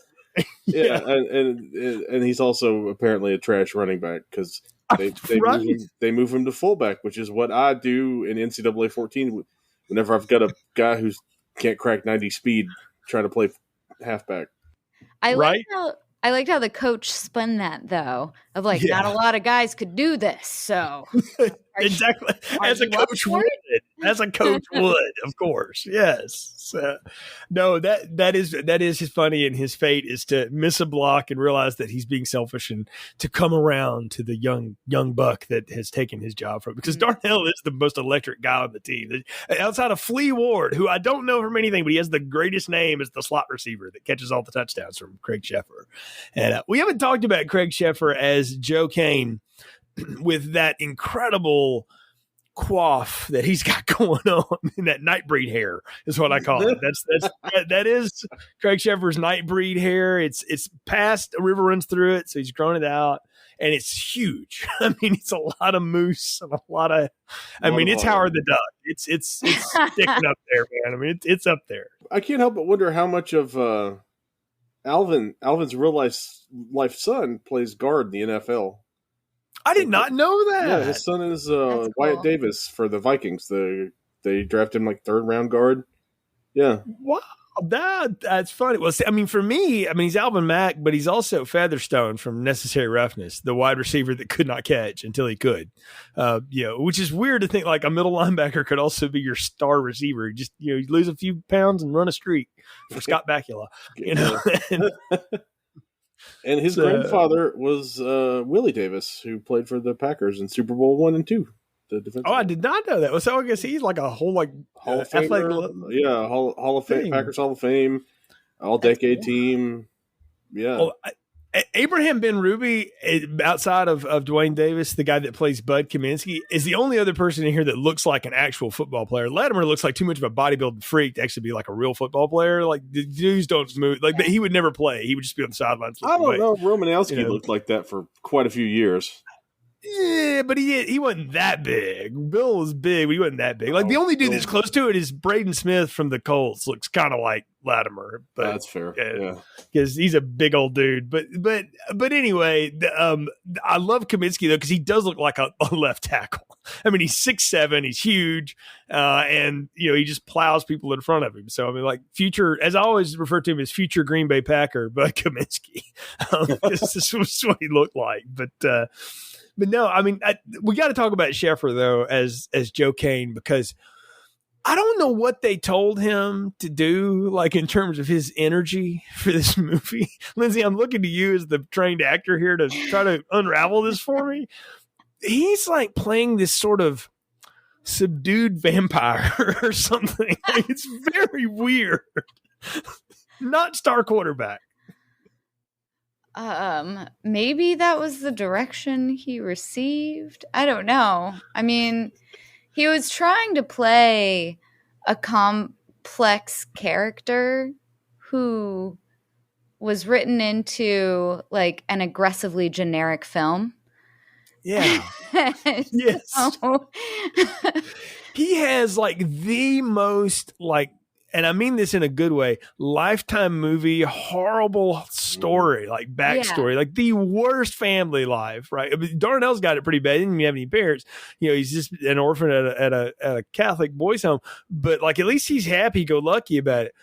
Yeah, and he's also apparently a trash running back because they move him to fullback, which is what I do in NCAA 14 whenever I've got a guy who can't crack 90 speed trying to play halfback. I liked how the coach spun that, though, of like, not a lot of guys could do this, so. Exactly. As a coach would, of course. Yes. So, no, that is his funny, and his fate is to miss a block and realize that he's being selfish and to come around to the young buck that has taken his job from him. Because Darnell is the most electric guy on the team. Outside of Flea Ward, who I don't know from anything, but he has the greatest name as the slot receiver that catches all the touchdowns from Craig Sheffer. And we haven't talked about Craig Sheffer as Joe Kane with that incredible coif that he's got going on in that Nightbreed hair is what I call it. That is Craig Sheffer's Nightbreed hair. It's past, a river runs through it, so he's grown it out, and it's huge. I mean, it's a lot of moose and a lot of. I mean, it's Howard the Duck. It's sticking up there, man. I mean, it's up there. I can't help but wonder how much of Alvin's real life son plays guard in the NFL. I did not know that. Yeah, his son is cool. Wyatt Davis for the Vikings. They drafted him like third round guard. Yeah. Wow, that's funny. Well, I mean, for me, he's Alvin Mack, but he's also Featherstone from Necessary Roughness, the wide receiver that could not catch until he could. Which is weird to think like a middle linebacker could also be your star receiver. Just you lose a few pounds and run a streak for Scott Bakula. And his grandfather was Willie Davis, who played for the Packers in Super Bowl I and II. I did not know that. So I guess he's like a whole Hall of Famer. Hall of Fame, Packers Hall of Fame, all-decade team. Yeah. Well, Abraham Ben Ruby, outside of Dwayne Davis, the guy that plays Bud Kaminsky, is the only other person in here that looks like an actual football player. Latimer looks like too much of a bodybuilding freak to actually be like a real football player. Like the dudes don't move. Like he would never play. He would just be on the sidelines. I don't know. Romanowski looked like that for quite a few years. Yeah, but he wasn't that big. Bill was big, but he wasn't that big. Like the only dude that's close to it is Braden Smith from the Colts. Looks kind of like Latimer, but that's fair. Yeah, because he's a big old dude. But anyway, I love Kaminsky though because he does look like a left tackle. I mean, he's 6'7", he's huge, and he just plows people in front of him. So I mean, like future, as I always refer to him as future Green Bay Packer, Bud Kaminsky. This is what he looked like. But no, I mean, we got to talk about Sheffer though as Joe Kane, because I don't know what they told him to do, like in terms of his energy for this movie. Lindsey, I'm looking to you as the trained actor here to try to unravel this for me. He's like playing this sort of subdued vampire or something. Like, it's very weird. Not star quarterback. Maybe that was the direction he received. I don't know. I mean, he was trying to play a complex character who was written into like an aggressively generic film. Yeah. Yes. He has like the most like, and I mean this in a good way, Lifetime movie, horrible story, like backstory, like the worst family life, right? I mean, Darnell's got it pretty bad. He didn't even have any parents. He's just an orphan at a Catholic boys' home, but like at least he's happy-go-lucky about it.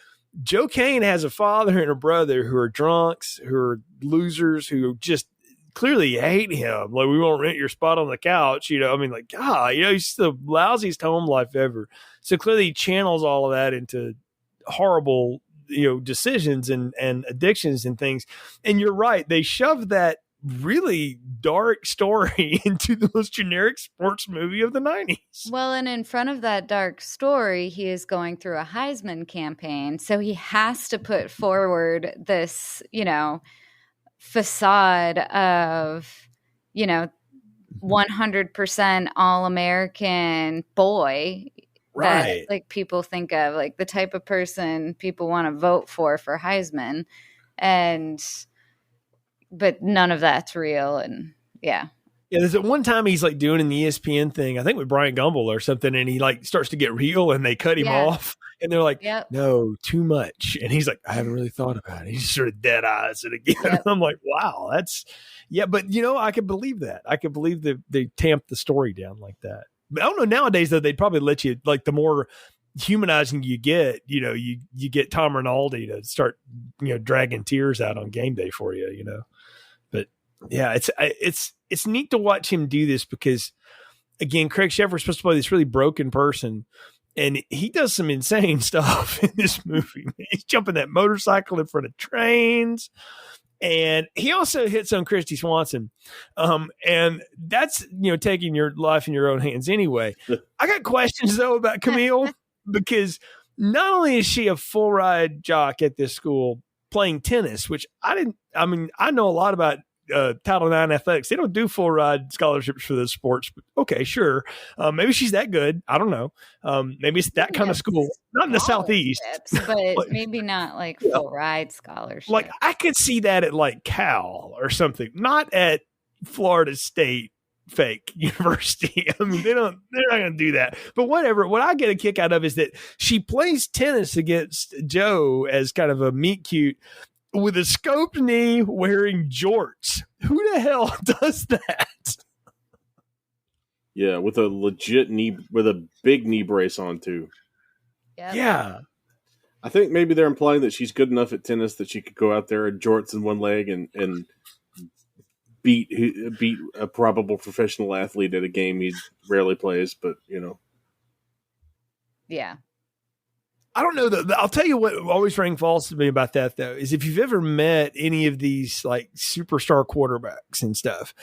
Joe Kane has a father and a brother who are drunks, who are losers, who just clearly hate him. Like, we won't rent your spot on the couch. I mean, like, God, he's the lousiest home life ever. So clearly he channels all of that into horrible, decisions and addictions and things. And you're right. They shoved that really dark story into the most generic sports movie of the 90s. Well, and in front of that dark story, he is going through a Heisman campaign. So he has to put forward this, facade of, 100% All-American boy. Right. That, like, people think of, like, the type of person people want to vote for Heisman. But none of that's real. And yeah. Yeah, there's at one time he's like doing an ESPN thing, I think with Brian Gumbel or something, and he like starts to get real and they cut him off and they're like, no, too much. And he's like, I haven't really thought about it. He just sort of dead eyes it again. Yep. I'm like, wow, but I could believe that. I could believe that they tamped the story down like that. But I don't know, nowadays though, they'd probably let you, like, the more humanizing you get, you get Tom Rinaldi to start, dragging tears out on game day for you, But yeah, it's neat to watch him do this because, again, Craig Sheffer's supposed to play this really broken person, and he does some insane stuff in this movie. He's jumping that motorcycle in front of trains, and he also hits on Christy Swanson. And that's, taking your life in your own hands anyway. I got questions, though, about Camille, because not only is she a full ride jock at this school playing tennis, which I know a lot about Title IX athletics. They don't do full ride scholarships for those sports, but okay, sure. Maybe she's that good. I don't know. Maybe it's that kind of school, not in the Southeast, but maybe not like full ride scholarship. Like, I could see that at like Cal or something, not at Florida State fake university. I mean, they're not going to do that, but whatever. What I get a kick out of is that she plays tennis against Joe as kind of a meet cute with a scoped knee, wearing jorts. Who the hell does that? Yeah, with a legit knee, with a big knee brace on too. Yep. Yeah. I think maybe they're implying that she's good enough at tennis that she could go out there in jorts in one leg and beat a probable professional athlete at a game he rarely plays, but Yeah. I don't know. I'll tell you what always rang false to me about that, though, is if you've ever met any of these like superstar quarterbacks and stuff,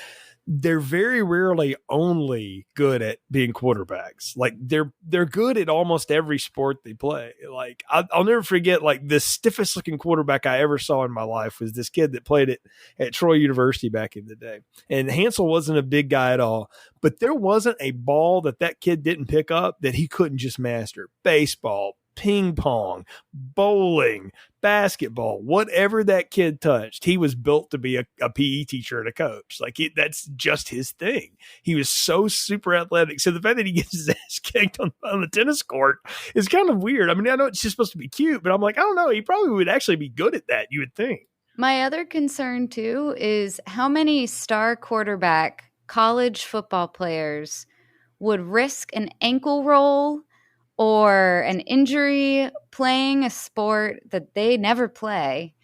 they're very rarely only good at being quarterbacks. Like they're good at almost every sport they play. Like I'll never forget, like, the stiffest looking quarterback I ever saw in my life was this kid that played at Troy University back in the day. And Hansel wasn't a big guy at all, but there wasn't a ball that kid didn't pick up that he couldn't just master. Baseball, ping pong, bowling, basketball, whatever that kid touched, he was built to be a PE teacher and a coach. Like, that's just his thing. He was so super athletic. So the fact that he gets his ass kicked on the tennis court is kind of weird. I mean, I know it's just supposed to be cute, but I'm like, I don't know. He probably would actually be good at that, you would think. My other concern, too, is how many star quarterback college football players would risk an ankle roll or an injury playing a sport that they never play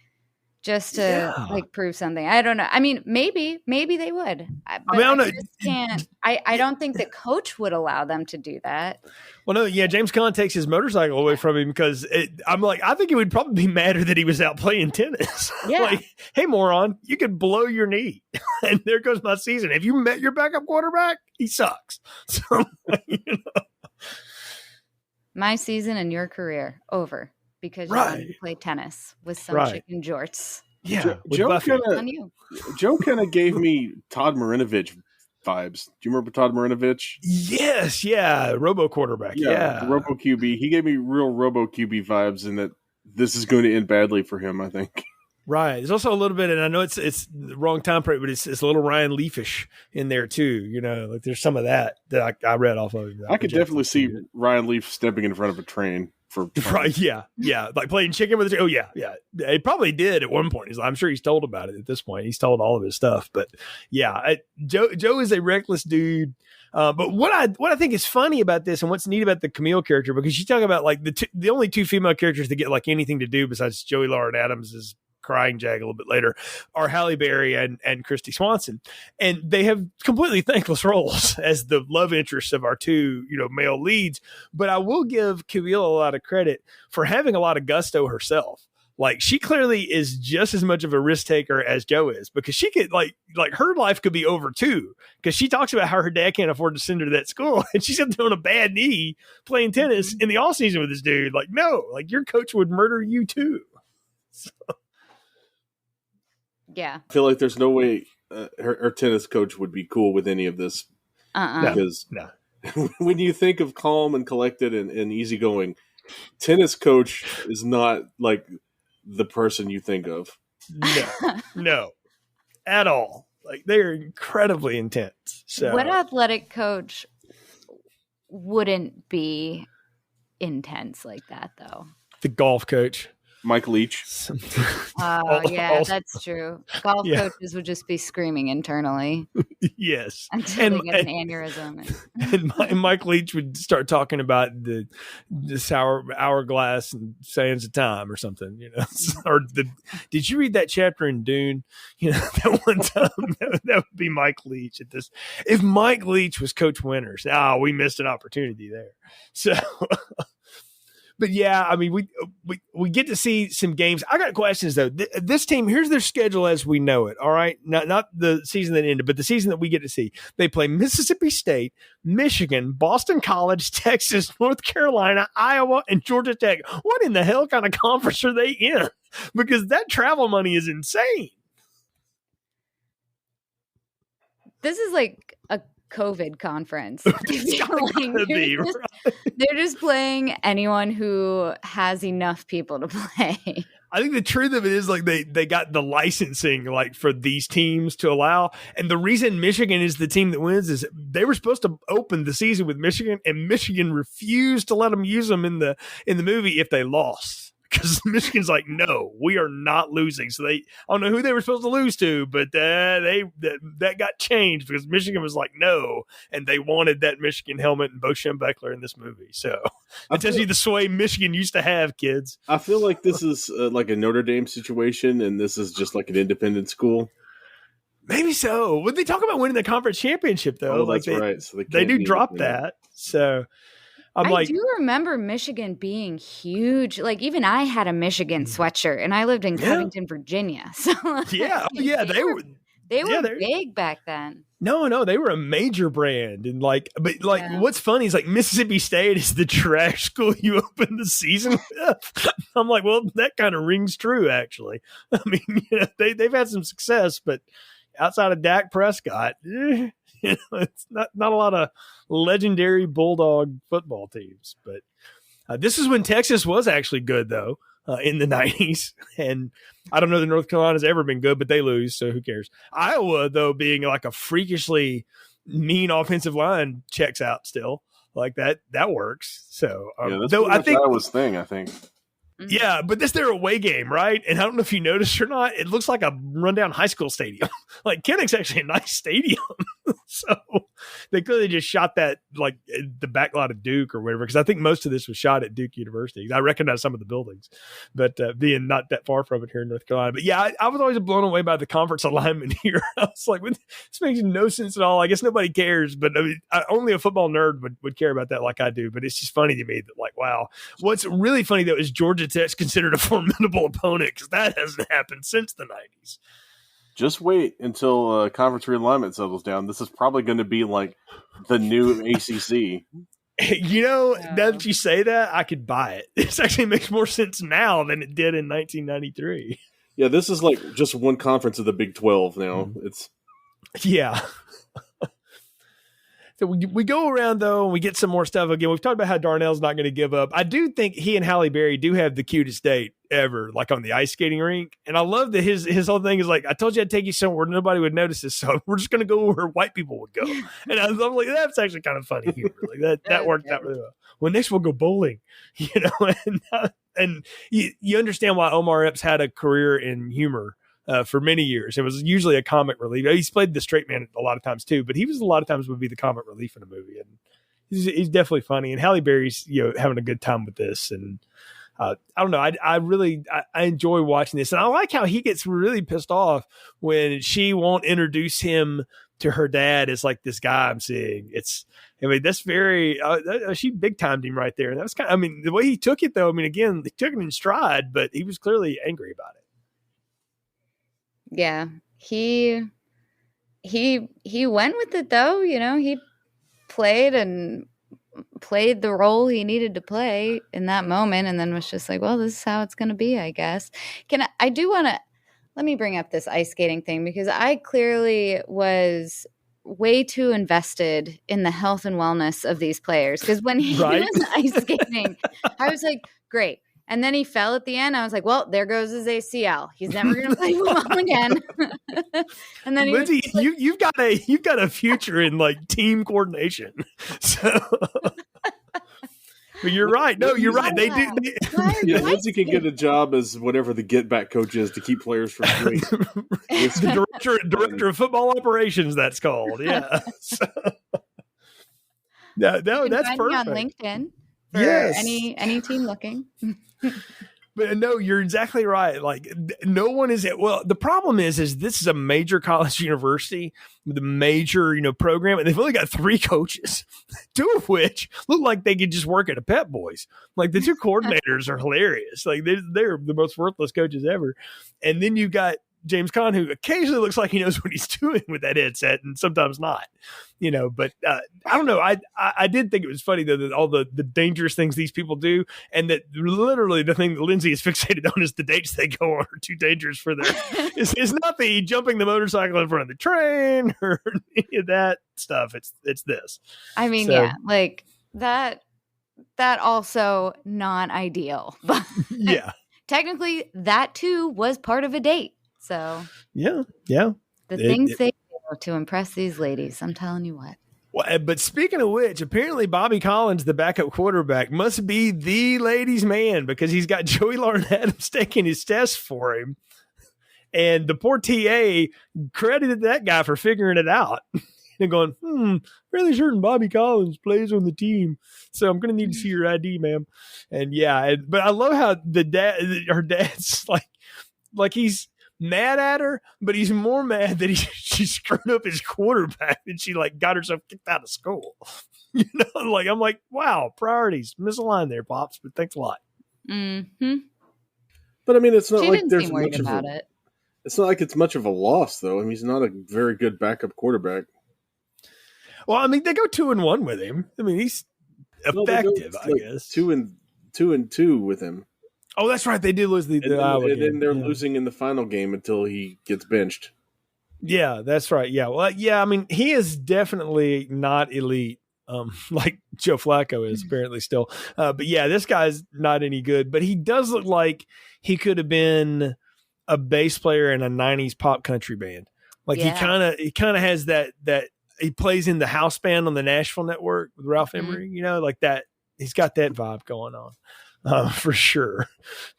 just to like prove something. I don't know. I mean, maybe they would. But I don't know. just can't. I don't think the coach would allow them to do that. Well, no, yeah, James Conn takes his motorcycle away from him because I'm like, I think he would probably be madder that he was out playing tennis. Yeah. Like, hey, moron, you could blow your knee, and there goes my season. Have you met your backup quarterback? He sucks. So, you know. My season and your career over because you wanted to play tennis with some chicken jorts. Yeah, Joe kind of gave me Todd Marinovich vibes. Do you remember Todd Marinovich? Yes, yeah, Robo quarterback. Yeah, Robo QB. He gave me real Robo QB vibes, and that this is going to end badly for him, I think. Right. There's also a little bit, and I know it's the wrong time for it, but it's a little Ryan Leafish in there too. You know, like there's some of that I read off of. I could definitely see Ryan Leaf stepping in front of a train for right. Yeah, like playing chicken with. Oh yeah. He probably did at one point. I'm sure he's told about it at this point. He's told all of his stuff, but yeah, Joe is a reckless dude. But what I think is funny about this and what's neat about the Camille character, because you talk about like the only two female characters that get like anything to do besides Joey Lauren Adams is crying Jag a little bit later are Halle Berry and Christy Swanson, and they have completely thankless roles as the love interests of our two male leads. But I will give Camille a lot of credit for having a lot of gusto herself. Like she clearly is just as much of a risk taker as Joe is, because she could like her life could be over too, because she talks about how her dad can't afford to send her to that school, and she's up there on a bad knee playing tennis in the off season with this dude. Like, no, like your coach would murder you too. So. Yeah. I feel like there's no way her tennis coach would be cool with any of this. Because when you think of calm and collected and easygoing, tennis coach is not like the person you think of. No, at all. Like they're incredibly intense. So what athletic coach wouldn't be intense like that though? The golf coach. Mike Leach. Yeah, that's true. Golf coaches would just be screaming internally. Yes. Until they get an aneurysm. And Mike Leach would start talking about the hourglass and sands of time or something, did you read that chapter in Dune? That one time, that would be Mike Leach at this. If Mike Leach was Coach Winters, we missed an opportunity there. So... But yeah, I mean, we get to see some games. I got questions though. This team, here's their schedule as we know it. All right, not the season that ended, but the season that we get to see. They play Mississippi State, Michigan, Boston College, Texas, North Carolina, Iowa, and Georgia Tech. What in the hell kind of conference are they in? Because that travel money is insane. This is like a COVID conference. They're just playing anyone who has enough people to play. I think the truth of it is like they got the licensing like for these teams to allow. And the reason Michigan is the team that wins is they were supposed to open the season with Michigan, and Michigan refused to let them use them in the movie if they lost. Because Michigan's like, no, we are not losing. So I don't know who they were supposed to lose to, but that got changed because Michigan was like, no, and they wanted that Michigan helmet and Bo Schembechler in this movie. So it tells you the sway Michigan used to have, kids. I feel like this is like a Notre Dame situation, and this is just like an independent school. Maybe so. Would they talk about winning the conference championship though? Oh, that's right. So they do drop that. So. I do remember Michigan being huge. Like even I had a Michigan sweatshirt, and I lived in Covington, Virginia. So they were big back then. No, they were a major brand, and what's funny is like Mississippi State is the trash school you open the season with. I'm like, well, that kind of rings true, actually. I mean, they've had some success, but outside of Dak Prescott. It's not a lot of legendary Bulldog football teams, but this is when Texas was actually good though, in the 90s. And I don't know that North Carolina's ever been good, but they lose. So who cares? Iowa though, being like a freakishly mean offensive line checks out still like that works. So that's I think Iowa's thing, I think. Yeah, but this their away game, right? And I don't know if you noticed or not, it looks like a rundown high school stadium. Like Kinnick's actually a nice stadium. So they clearly just shot that like the back lot of Duke or whatever, because I think most of this was shot at Duke University. I recognize some of the buildings, but being not that far from it here in North Carolina. But yeah, I was always blown away by the conference alignment here. I was like, this makes no sense at all. I guess nobody cares, but I mean, only a football nerd would care about that like I do. But it's just funny to me that, like, wow. What's really funny, though, is Georgia Tech's considered a formidable opponent, because that hasn't happened since the 90s. Just wait until conference realignment settles down. This is probably going to be like the new ACC. You know, now that you say that, I could buy it. This actually makes more sense now than it did in 1993. Yeah, this is like just one conference of the Big 12 now. It's yeah. So we go around, though, and we get some more stuff. Again, we've talked about how Darnell's not going to give up. I do think he and Halle Berry do have the cutest date ever, like on the ice skating rink. And I love that his whole thing is like, I told you I'd take you somewhere nobody would notice this, so we're just going to go where white people would go. And I'm like, that's actually kind of funny humor. Like that worked out really well. Well, next we'll go bowling, you know, and you understand why Omar Epps had a career in humor. For many years. It was usually a comic relief. He's played the straight man a lot of times too, but he was a lot of times would be the comic relief in a movie. And he's definitely funny. And Halle Berry's, you know, having a good time with this. And I don't know. I really enjoy watching this. And I like how he gets really pissed off when she won't introduce him to her dad as like this guy I'm seeing. That's very, she big timed him right there. And that was I mean, the way he took it though, I mean, again, he took it in stride, but he was clearly angry about it. Yeah, he went with it though. You know, he played the role he needed to play in that moment, and then was just like, well, this is how it's going to be, I guess. Let me bring up this ice skating thing, because I clearly was way too invested in the health and wellness of these players. Because when he was ice skating, I was like, great. And then he fell at the end. I was like, well, there goes his ACL. He's never going to play football again. And then Lindsey, you've got a future in like team coordination. So, but you're right. No, you're right. They do. Lindsey can get a job as whatever the get back coach is to keep players from doing. The director of football operations. That's called. Yeah. So, no, that's perfect. On LinkedIn. For any team looking. But no, you're exactly right. Like no one is the problem is this is a major college university with a major, you know, program, and they've only got 3 coaches, 2 of which look like they could just work at a Pep Boys. Like the 2 coordinators are hilarious. Like they're the most worthless coaches ever. And then you've got James Conn, who occasionally looks like he knows what he's doing with that headset and sometimes not, you know, but I don't know. I did think it was funny though, that all the dangerous things these people do, and that literally the thing that Lindsey is fixated on is the dates they go on are too dangerous for their, it's not the jumping the motorcycle in front of the train or any of that stuff. It's this. I mean, yeah, like that also not ideal, but yeah, technically that too was part of a date. So yeah, the things they do to impress these ladies, I'm telling you what. Well, but speaking of which, apparently Bobby Collins, the backup quarterback, must be the ladies' man, because he's got Joey Lauren Adams taking his test for him, and the poor TA credited that guy for figuring it out and going, really certain Bobby Collins plays on the team, so I'm going to need to see your ID, ma'am. And yeah, but I love how her dad's like he's mad at her, but he's more mad that she screwed up his quarterback and she like got herself kicked out of school. You know, like I'm like, wow, priorities misaligned there, Pops, but thanks a lot. Mm-hmm. But I mean, it's not she like didn't there's seem worried much of about it. It's not like it's much of a loss, though. I mean, he's not a very good backup quarterback. Well, I mean, they go 2-1 with him. I mean, he's effective, I guess. 2-2 with him. Oh, that's right. They did lose the Iowa game. And then they're losing in the final game until he gets benched. Yeah, that's right. Yeah. Well, yeah, I mean, he is definitely not elite, like Joe Flacco is apparently still. But yeah, this guy's not any good. But he does look like he could have been a bass player in a 90s pop country band. Like he kind of has that he plays in the house band on the Nashville Network with Ralph Emery, you know, like that. He's got that vibe going on. for sure.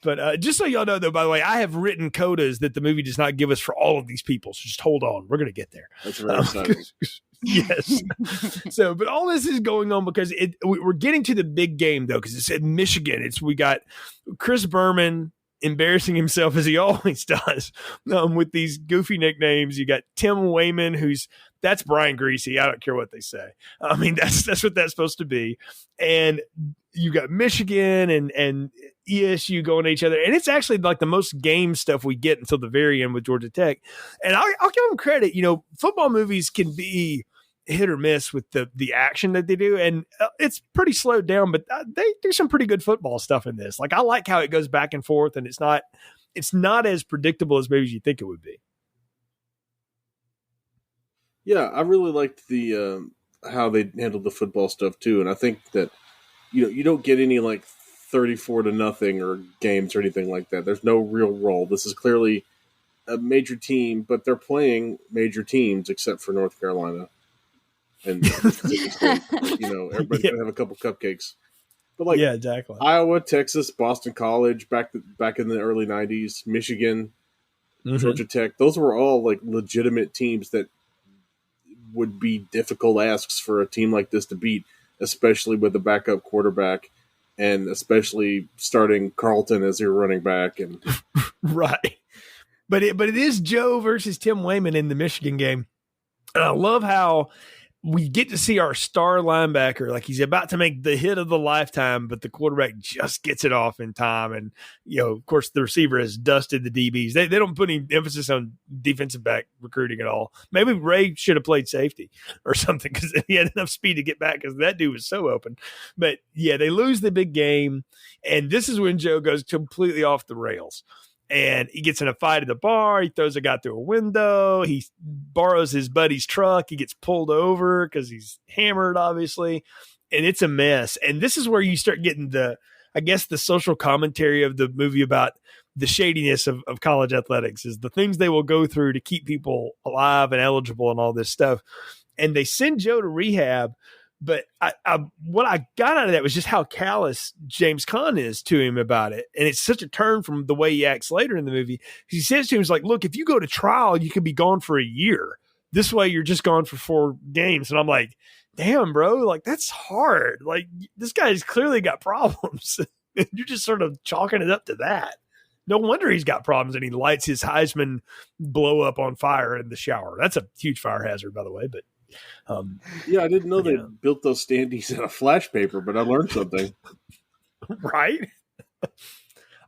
But just so y'all know, though, by the way, I have written codas that the movie does not give us for all of these people. So just hold on. We're going to get there. That's very exciting. Yes. So, but all this is going on because we're getting to the big game, though, because it's at Michigan. We got Chris Berman embarrassing himself as he always does with these goofy nicknames. You got Tim Wayman, that's Brian Greasy. I don't care what they say. I mean, that's what that's supposed to be. And you got Michigan and ESU going to each other. And it's actually like the most game stuff we get until the very end with Georgia Tech. And I'll give them credit. Football movies can be hit or miss with the action that they do. And it's pretty slowed down, but they do some pretty good football stuff in this. Like, I like how it goes back and forth, and it's not as predictable as maybe you think it would be. Yeah, I really liked the how they handled the football stuff too, and I think that you don't get any like 34-0 or games or anything like that. There's no real role. This is clearly a major team, but they're playing major teams except for North Carolina, and everybody's gonna have a couple cupcakes. But yeah, exactly. Iowa, Texas, Boston College back in the early '90s, Michigan, Georgia Tech. Those were all like legitimate teams that would be difficult asks for a team like this to beat, especially with a backup quarterback and especially starting Carlton as your running back. And right. But it is Joe versus Tim Wayman in the Michigan game. And I love how we get to see our star linebacker, like he's about to make the hit of the lifetime, but the quarterback just gets it off in time. And, of course, the receiver has dusted the DBs. They don't put any emphasis on defensive back recruiting at all. Maybe Ray should have played safety or something because he had enough speed to get back because that dude was so open. But, yeah, they lose the big game, and this is when Joe goes completely off the rails. And he gets in a fight at the bar. He throws a guy through a window. He borrows his buddy's truck. He gets pulled over because he's hammered, obviously. And it's a mess. And this is where you start getting the social commentary of the movie about the shadiness of college athletics is the things they will go through to keep people alive and eligible and all this stuff. And they send Joe to rehab. But what I got out of that was just how callous James Caan is to him about it. And it's such a turn from the way he acts later in the movie. He says to him, he's like, look, if you go to trial, you could be gone for a year. This way, you're just gone for 4 games. And I'm like, damn, bro, like, that's hard. Like, this guy's clearly got problems. You're just sort of chalking it up to that. No wonder he's got problems and he lights his Heisman blow up on fire in the shower. That's a huge fire hazard, by the way, but. I didn't know they built those standees out of flash paper, but I learned something. Right?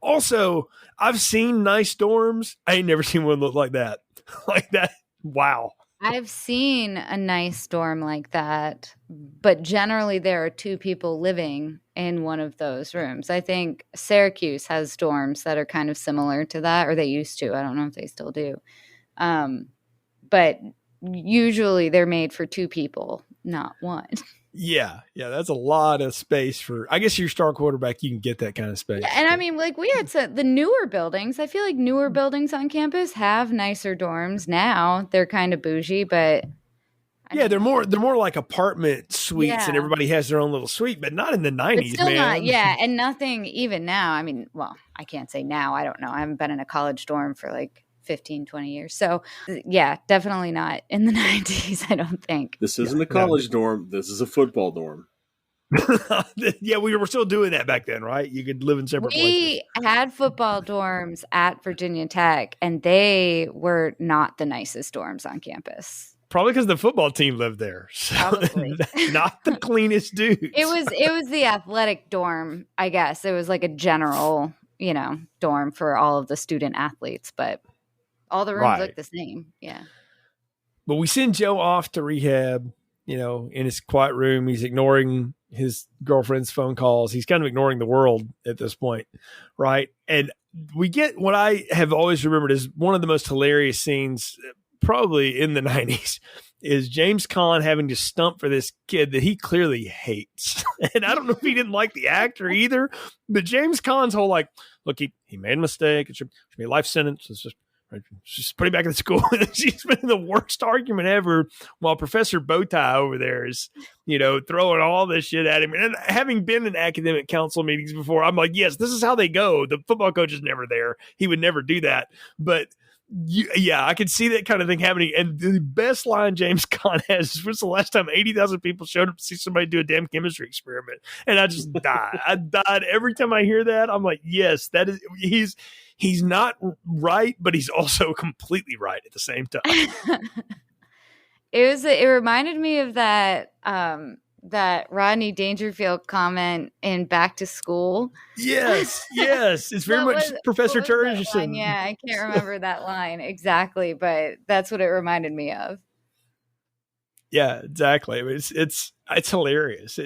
Also, I've seen nice dorms. I ain't never seen one look like that. Like that. Wow. I've seen a nice dorm like that, but generally there are 2 people living in one of those rooms. I think Syracuse has dorms that are kind of similar to that, or they used to. I don't know if they still do. But usually they're made for 2 people, not 1. Yeah, that's a lot of space for. I guess your star quarterback, you can get that kind of space. Yeah, and I mean, like we had said, the newer buildings. I feel like newer buildings on campus have nicer dorms now. They're kind of bougie, but they're more like apartment suites, and everybody has their own little suite. But not in the 90s, still man. Not, and nothing even now. I mean, well, I can't say now. I don't know. I haven't been in a college dorm for like 15, 20 years. So, yeah, definitely not in the 90s, I don't think. This isn't a college dorm. This is a football dorm. Yeah, we were still doing that back then, right? You could live in separate places. We had football dorms at Virginia Tech, and they were not the nicest dorms on campus. Probably because the football team lived there. So probably. Not the cleanest dudes. It was the athletic dorm, I guess. It was like a general, dorm for all of the student athletes, but all the rooms look the same. Yeah. But we send Joe off to rehab, in his quiet room. He's ignoring his girlfriend's phone calls. He's kind of ignoring the world at this point. Right. And we get what I have always remembered as one of the most hilarious scenes, probably in the 90s, is James Caan having to stump for this kid that he clearly hates. And I don't know if he didn't like the actor either, but James Caan's whole look, he made a mistake. It should be a life sentence. It's just, Just put him back in school. She's been the worst argument ever while Professor Bowtie over there is, throwing all this shit at him. And having been in academic council meetings before, I'm like, yes, this is how they go. The football coach is never there. He would never do that. But I can see that kind of thing happening. And the best line James Caan has is, when's the last time 80,000 people showed up to see somebody do a damn chemistry experiment? And I just die. I died every time I hear that. I'm like, yes, that is, he's not right, but he's also completely right at the same time. It reminded me of that Rodney Dangerfield comment in Back to School. Yes. It's very much Professor Turgeon. Yeah, I can't remember that line exactly, but that's what it reminded me of. Yeah, exactly. I mean, it's hilarious.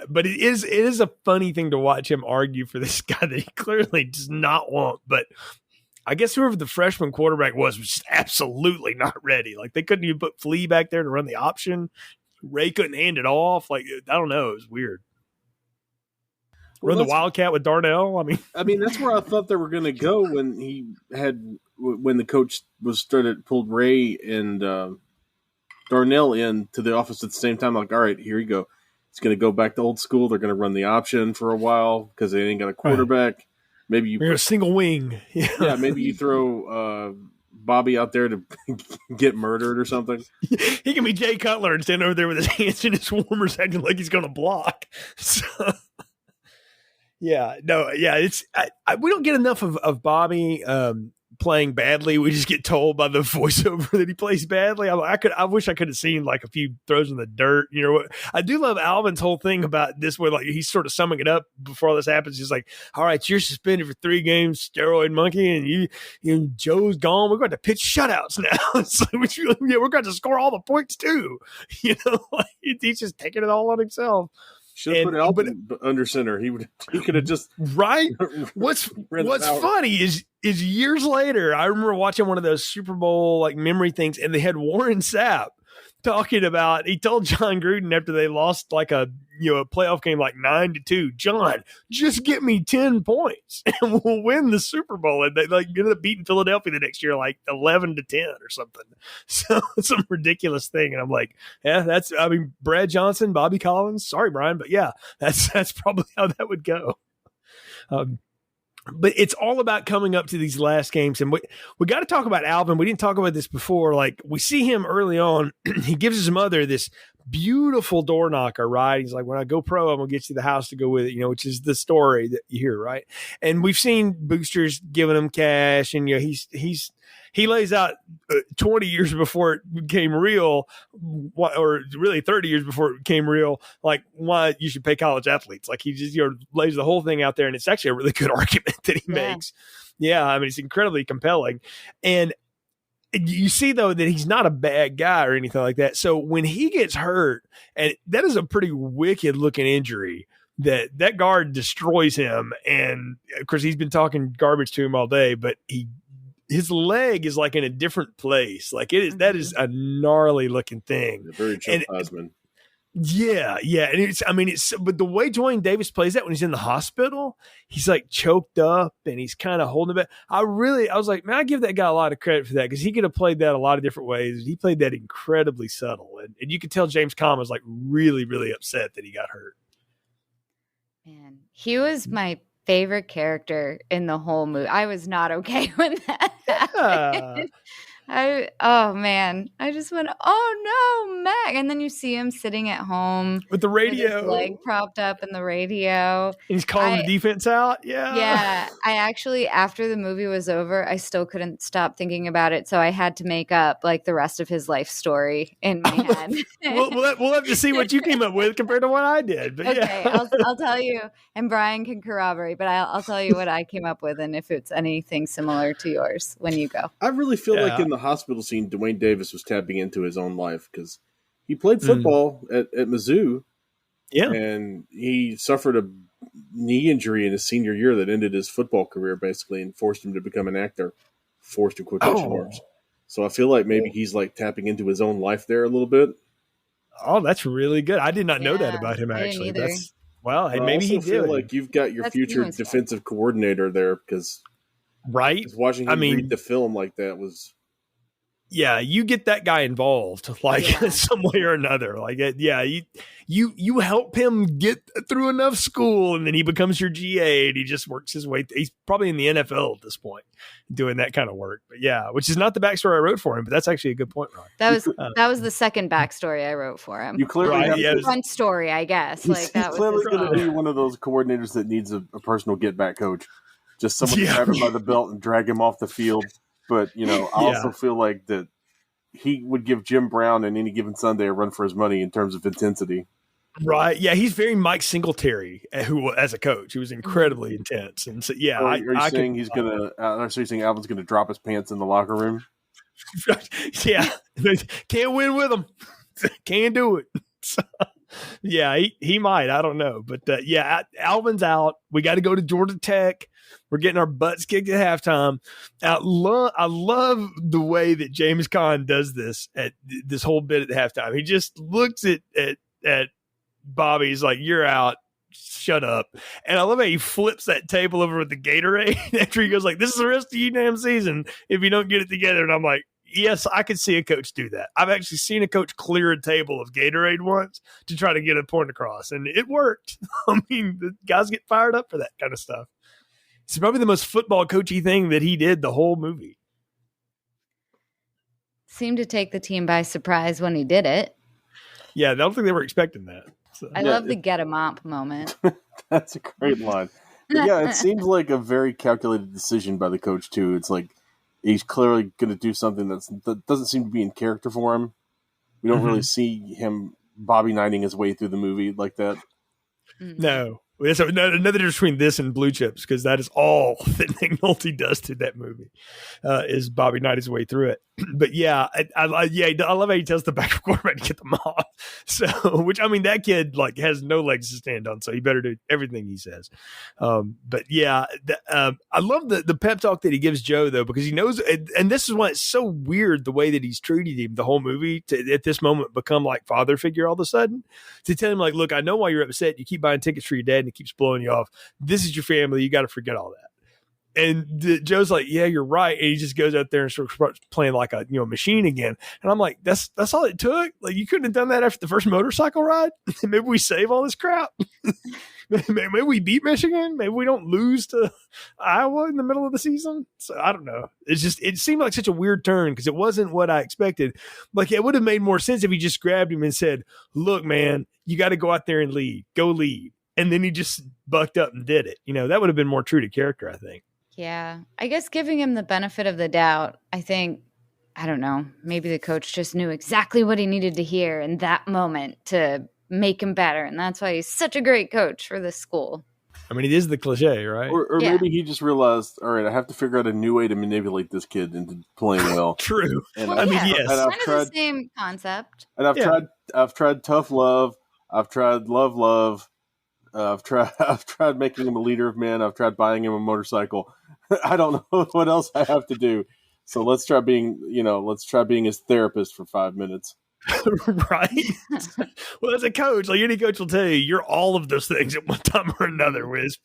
But it is a funny thing to watch him argue for this guy that he clearly does not want. But I guess whoever the freshman quarterback was just absolutely not ready. Like, they couldn't even put Flea back there to run the option. Ray couldn't hand it off. Like, I don't know. It was weird. Run the Wildcat with Darnell. I mean, that's where I thought they were going to go when the coach pulled Ray and Darnell in to the office at the same time. Like, all right, here you go. It's going to go back to old school. They're going to run the option for a while because they ain't got a quarterback. Right. Maybe you're a single wing. Yeah, maybe you throw Bobby out there to get murdered or something. He can be Jay Cutler and stand over there with his hands in his warmers acting like he's going to block. So, we don't get enough of Bobby playing badly. We just get told by the voiceover that he plays badly. I wish I could have seen like a few throws in the dirt. I do love Alvin's whole thing about this, where like he's sort of summing it up before all this happens. He's like, all right, you're suspended for 3 games, steroid monkey, and you Joe's gone. We're going to pitch shutouts now. It's like, we're going to score all the points too. He's just taking it all on himself. Should have put Alvin under center. He could have just right. What's funny is years later, I remember watching one of those Super Bowl like memory things, and they had Warren Sapp talking about. He told John Gruden after they lost like a playoff game like 9-2, John, just get me 10 points and we'll win the Super Bowl. And they ended up beating Philadelphia the next year like 11-10 or something. So some ridiculous thing. And I'm like, yeah, Brad Johnson, Bobby Collins. Sorry, Brian, but yeah, that's probably how that would go. But it's all about coming up to these last games. And we got to talk about Alvin. We didn't talk about this before. Like, we see him early on. He gives his mother this beautiful door knocker, right? He's like, when I go pro, I'm going to get you the house to go with it, which is the story that you hear, right? And we've seen boosters giving him cash, and he lays out 20 years before it became real, or really 30 years before it became real, like why you should pay college athletes. Like, he just lays the whole thing out there, and it's actually a really good argument that he makes. Yeah, I mean, it's incredibly compelling. And you see, though, that he's not a bad guy or anything like that. So when he gets hurt, and that is a pretty wicked looking injury, that guard destroys him. And of course, he's been talking garbage to him all day, but his leg is like in a different place. Like, that is a gnarly looking thing. Very Joe Osmond. Yeah. And but the way Dwayne Davis plays that when he's in the hospital, he's like choked up and he's kind of holding it back. I was like, man, I give that guy a lot of credit for that, because he could have played that a lot of different ways. He played that incredibly subtle. And you could tell James Caan was like really, really upset that he got hurt. Man, he was my favorite character in the whole movie. I was not okay when that happened. Oh man, I just went, oh no, Mac. And then you see him sitting at home with the radio, with his leg propped up in the radio. And he's calling the defense out. Yeah. I actually, after the movie was over, I still couldn't stop thinking about it. So I had to make up like the rest of his life story in my head. we'll have to see what you came up with compared to what I did. But okay, I'll tell you, and Brian can corroborate, but I'll tell you what I came up with, and if it's anything similar to yours when you go. I really feel like in the hospital scene, Dwayne Davis was tapping into his own life, because he played football at Mizzou. Yeah. And he suffered a knee injury in his senior year that ended his football career, basically, and forced him to become an actor. Forced in quotation marks. So I feel like maybe he's like tapping into his own life there a little bit. Oh, that's really good. I did not know that about him, actually. Maybe he did. I feel like you've got your future defensive coordinator there, because Right? Just watching him read the film like that was. Yeah, you get that guy involved, like some way or another. Like, you help him get through enough school, and then he becomes your GA, and he just works his way. He's probably in the NFL at this point, doing that kind of work. But yeah, which is not the backstory I wrote for him, but that's actually a good point, Ron. That was the second backstory I wrote for him. You clearly front story, I guess. He's clearly going to be one of those coordinators that needs a personal get back coach, just someone to grab him by the belt and drag him off the field. But, I also feel like that he would give Jim Brown and any given Sunday a run for his money in terms of intensity. Right. Yeah, he's very Mike Singletary, who as a coach, he was incredibly intense. And so, yeah. Are you saying he's going to – you saying Alvin's going to drop his pants in the locker room? Yeah. Can't win with him. Can't do it. So, yeah, he might. I don't know. But, Alvin's out. We got to go to Georgia Tech. We're getting our butts kicked at halftime. I love the way that James Caan does this at this whole bit at halftime. He just looks at Bobby. He's like, "You're out. Shut up." And I love how he flips that table over with the Gatorade after he goes like, "This is the rest of you damn season if you don't get it together." And I'm like, yes, I could see a coach do that. I've actually seen a coach clear a table of Gatorade once to try to get a point across, and it worked. I mean, the guys get fired up for that kind of stuff. It's probably the most football coachy thing that he did the whole movie. Seemed to take the team by surprise when he did it. Yeah, I don't think they were expecting that. So. I love the get 'em up moment. That's a great line. But yeah, it seems like a very calculated decision by the coach, too. It's like he's clearly going to do something that doesn't seem to be in character for him. We don't really see him Bobby Knighting his way through the movie like that. No. That's another difference between this and Blue Chips, because that is all that Nick Nolte does to that movie, is Bobby Knight his way through it. But yeah, I love how he tells the backup quarterback to get them off. So, which I mean, that kid like has no legs to stand on, so he better do everything he says. But yeah, I love the pep talk that he gives Joe though, because he knows, and this is why it's so weird the way that he's treated him the whole movie to at this moment become like father figure all of a sudden, to tell him like, look, I know why you're upset. You keep buying tickets for your dad and it keeps blowing you off. This is your family. You got to forget all that. And Joe's like, yeah, you're right. And he just goes out there and starts playing like a machine again. And I'm like, that's all it took. Like, you couldn't have done that after the first motorcycle ride. Maybe we save all this crap. Maybe we beat Michigan. Maybe we don't lose to Iowa in the middle of the season. So I don't know. It seemed like such a weird turn because it wasn't what I expected. Like, it would have made more sense if he just grabbed him and said, look, man, you got to go out there and lead. Go lead. And then he just bucked up and did it. That would have been more true to character, I think. Yeah. I guess giving him the benefit of the doubt, I don't know, maybe the coach just knew exactly what he needed to hear in that moment to make him better. And that's why he's such a great coach for this school. I mean, it is the cliche, right? Or maybe he just realized, all right, I have to figure out a new way to manipulate this kid into playing well. True. And yes. And I've tried the same concept. And I've tried tough love. I've tried love. I've tried making him a leader of men. I've tried buying him a motorcycle. I don't know what else I have to do. So let's try being his therapist for 5 minutes. Right. Well, as a coach, like any coach will tell you, you're all of those things at one time or another. With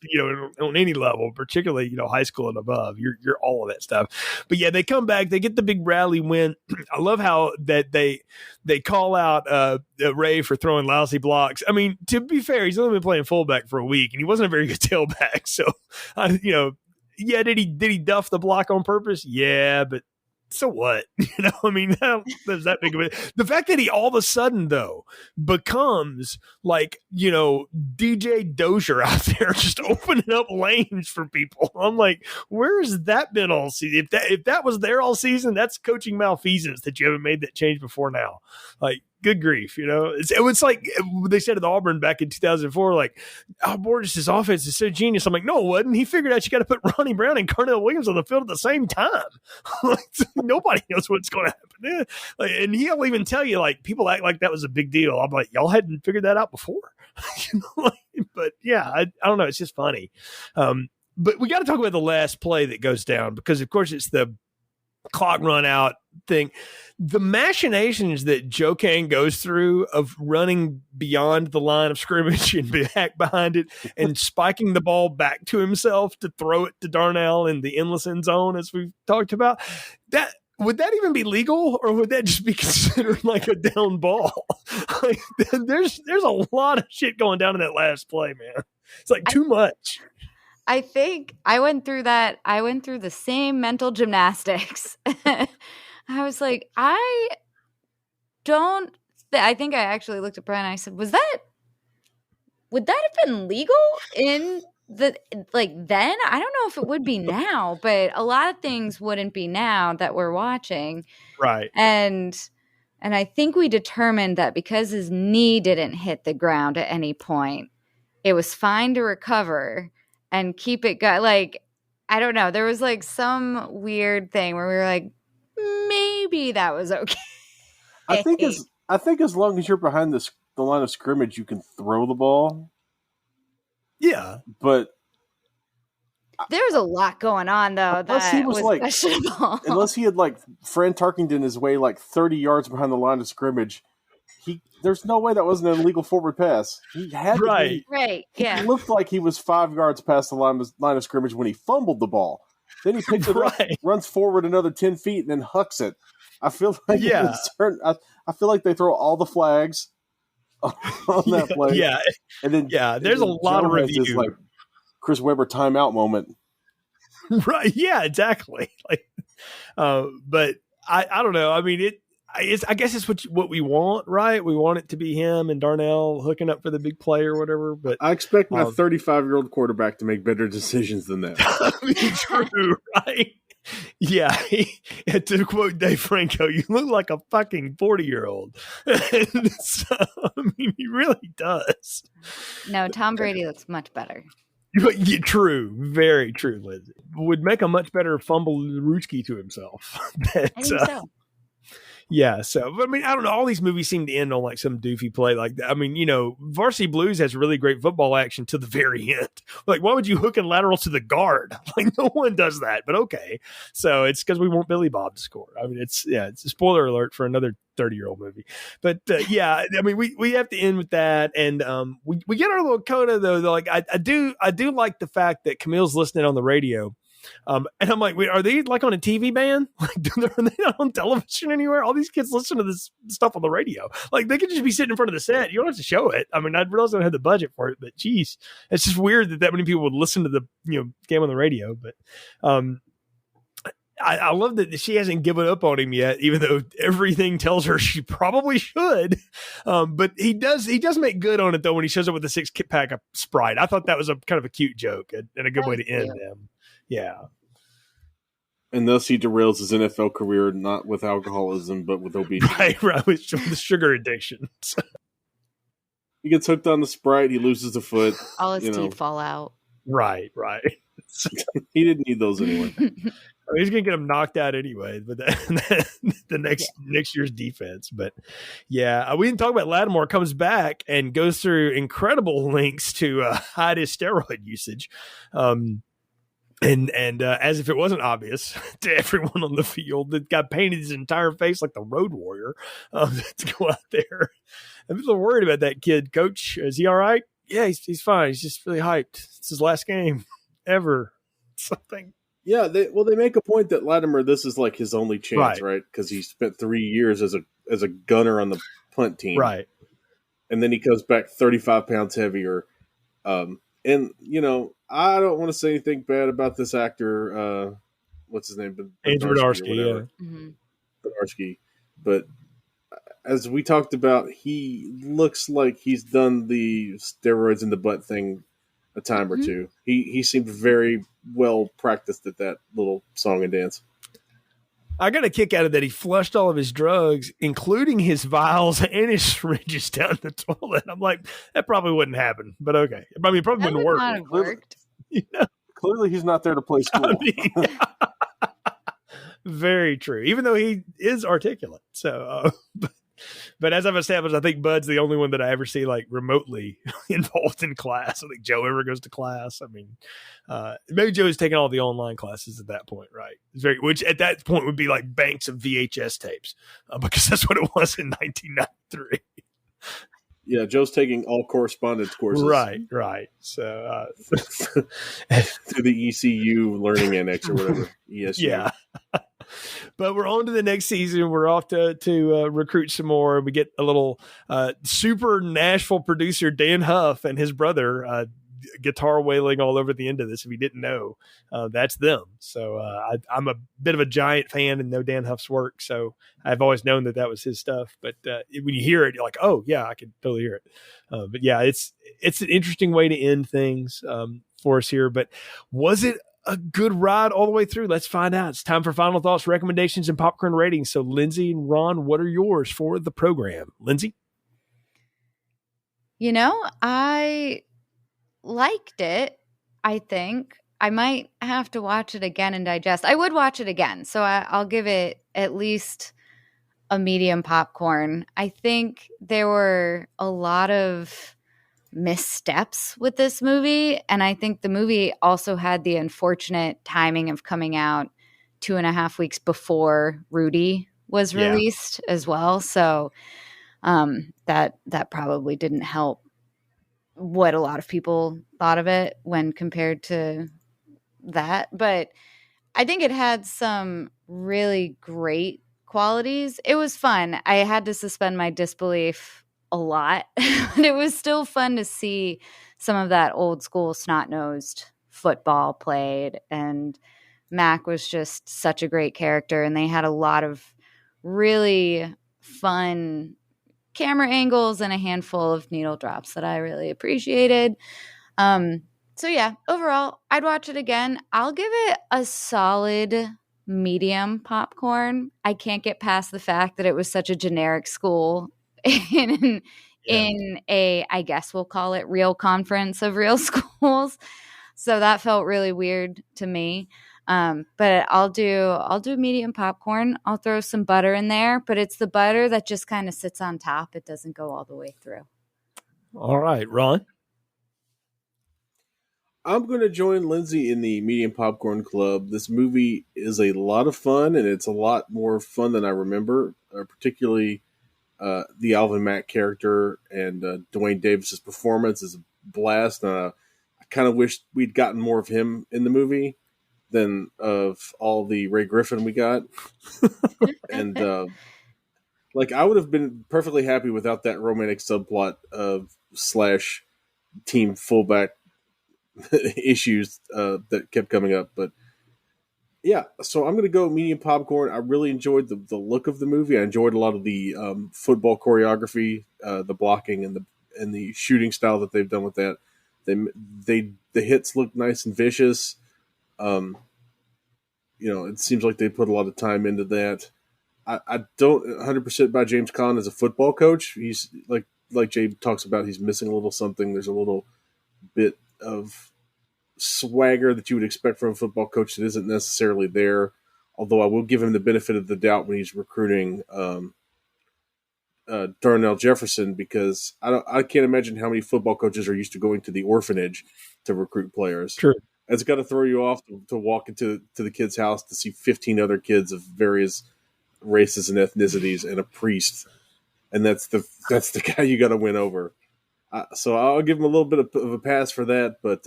on any level, particularly high school and above, you're all of that stuff. But yeah, they come back, they get the big rally win. I love how that they call out Ray for throwing lousy blocks. I mean, to be fair, he's only been playing fullback for a week, and he wasn't a very good tailback. So, yeah, did he duff the block on purpose? Yeah, but. So what? I mean, there's that big of it. The fact that he all of a sudden, though, becomes like, DJ Dozier out there just opening up lanes for people. I'm like, where's that been all season? If that was there all season, that's coaching malfeasance that you haven't made that change before now. Like, good grief, it was like they said at Auburn back in 2004, like, Borges' offense is so genius. I'm like, no, it wasn't. He figured out you got to put Ronnie Brown and Carnell Williams on the field at the same time. Like, nobody knows what's going to happen. Like, and he'll even tell you, like, people act like that was a big deal. I'm like, y'all hadn't figured that out before. But yeah, I don't know. It's just funny. But we got to talk about the last play that goes down because, of course, it's the clock run out thing. The machinations that Joe Kane goes through of running beyond the line of scrimmage and back behind it and spiking the ball back to himself to throw it to Darnell in the endless end zone, as we've talked about, that would that even be legal, or would that just be considered like a down ball? Like, there's a lot of shit going down in that last play, man. It's like too much. I think I went through that. I went through the same mental gymnastics. I was like, I think I actually looked at Brian and I said, would that have been legal in the, like, then? I don't know if it would be now, but a lot of things wouldn't be now that we're watching. Right. And I think we determined that because his knee didn't hit the ground at any point, it was fine to recover and keep it going. Like, I don't know. There was like some weird thing where we were like, maybe that was okay. I think as long as you're behind the line of scrimmage, you can throw the ball. Yeah, but there was a lot going on though. That he was like questionable. Unless he had like Fran Tarkington his way like 30 yards behind the line of scrimmage, there's no way that wasn't an illegal forward pass. He had to be, right. Yeah, he looked like he was 5 yards past the line of scrimmage when he fumbled the ball. Then he picks it up, runs forward another 10 feet, and then hucks it. I feel like I feel like they throw all the flags on that play. Yeah, and then there's a lot of review. This, like, Chris Webber timeout moment. Right? Yeah, exactly. Like, but I don't know. I mean, I guess it's what we want, right? We want it to be him and Darnell hooking up for the big play or whatever. But I expect my 35-year-old quarterback to make better decisions than that. I mean, true, right? Yeah. To quote Dave Franco, you look like a fucking 40-year-old. So, I mean, he really does. No, Tom Brady looks much better. Yeah, true, very true. Lindsey would make a much better fumble Rutsky to himself. But, I think so. Yeah, so I mean, I don't know. All these movies seem to end on like some doofy play like that. I mean, you know, Varsity Blues has really great football action to the very end. Like, why would you hook and lateral to the guard? Like, no one does that. But okay, so it's because we want Billy Bob to score. I mean, it's a spoiler alert for another 30-year-old movie. But yeah, I mean, we have to end with that, and we get our little coda though. Like, I do like the fact that Camille's listening on the radio. And I'm like, wait, are they like on a TV ban? Like, are they not on television anywhere? All these kids listen to this stuff on the radio. Like, they could just be sitting in front of the set. You don't have to show it. I mean, I realize I don't have the budget for it, but geez, it's just weird that many people would listen to the game on the radio. But I love that she hasn't given up on him yet, even though everything tells her she probably should. But he does make good on it though when he shows up with a 6-pack of Sprite. I thought that was a kind of a cute joke and a good way to end them. Yeah. And thus he derails his NFL career, not with alcoholism, but with obesity. Right, with the sugar addiction. He gets hooked on the Sprite, he loses a foot. All his teeth fall out. Right. He didn't need those anyway. I mean, he's going to get him knocked out anyway, but the next year's defense. But yeah, we didn't talk about Lattimore comes back and goes through incredible lengths to hide his steroid usage. And as if it wasn't obvious to everyone on the field, that got painted his entire face like the Road Warrior to go out there. I'm a little worried about that kid. Coach, is he all right? Yeah, he's fine. He's just really hyped. It's his last game ever. Something. Yeah, they make a point that Lattimore, this is like his only chance, right? Because he spent 3 years as a gunner on the punt team, right? And then he comes back 35 pounds heavier. And I don't want to say anything bad about this actor. What's his name? Andrew Badarsky, yeah. Mm-hmm. Badarsky. But as we talked about, he looks like he's done the steroids in the butt thing a time or two. He seemed very well practiced at that little song and dance. I got a kick out of that. He flushed all of his drugs, including his vials and his syringes down the toilet. I'm like, that probably wouldn't happen, but okay. I mean, it probably wouldn't work. Not have worked. Clearly, he's not there to play school. I mean, very true. Even though he is articulate. So, But as I've established, I think Bud's the only one that I ever see like remotely involved in class. I think Joe ever goes to class. I mean, maybe Joe's taking all the online classes at that point, right? Which at that point would be like banks of VHS tapes, because that's what it was in 1993. Yeah, Joe's taking all correspondence courses. Right. So to the ECU Learning Annex or whatever. ESU. Yeah. But we're on to the next season. We're off to recruit some more. We get a little super Nashville producer Dan Huff and his brother guitar wailing all over the end of this. If you didn't know, that's them. So I'm a bit of a giant fan and know Dan Huff's work. So I've always known that was his stuff. But when you hear it, you're like, oh yeah, I can totally hear it. But yeah, it's an interesting way to end things for us here. But was it a good ride all the way through? Let's find out. It's time for final thoughts, recommendations, and popcorn ratings. So Lindsey and Ron, what are yours for the program? Lindsey? I liked it. I think I might have to watch it again and digest. I would watch it again. So I'll give it at least a medium popcorn. I think there were a lot of missteps with this movie, and I think the movie also had the unfortunate timing of coming out 2.5 weeks before Rudy was released as well. So that probably didn't help what a lot of people thought of it when compared to that. But I think it had some really great qualities. It was fun. I had to suspend my disbelief a lot, but it was still fun to see some of that old school snot-nosed football played. And Mac was just such a great character, and they had a lot of really fun camera angles and a handful of needle drops that I really appreciated. So yeah, overall, I'd watch it again. I'll give it a solid medium popcorn. I can't get past the fact that it was such a generic school in a, I guess we'll call it, real conference of real schools. So that felt really weird to me. But I'll do medium popcorn. I'll throw some butter in there, but it's the butter that just kind of sits on top. It doesn't go all the way through. All right, Ron. I'm going to join Lindsey in the medium popcorn club. This movie is a lot of fun, and it's a lot more fun than I remember, particularly the Alvin Mack character and Dwayne Davis's performance is a blast. I kind of wish we'd gotten more of him in the movie than of all the Ray Griffin we got. And I would have been perfectly happy without that romantic subplot of / team fullback issues that kept coming up. But yeah, so I'm going to go medium popcorn. I really enjoyed the look of the movie. I enjoyed a lot of the football choreography, the blocking, and the shooting style that they've done with that. The hits look nice and vicious. It seems like they put a lot of time into that. I don't 100% buy James Caan as a football coach. He's like Jay talks about, he's missing a little something. There's a little bit of swagger that you would expect from a football coach that isn't necessarily there. Although I will give him the benefit of the doubt when he's recruiting Darnell Jefferson, because I can't imagine how many football coaches are used to going to the orphanage to recruit players. True. It's got to throw you off to walk into the kid's house to see 15 other kids of various races and ethnicities and a priest, and that's the guy you got to win over. So I'll give him a little bit of a pass for that, but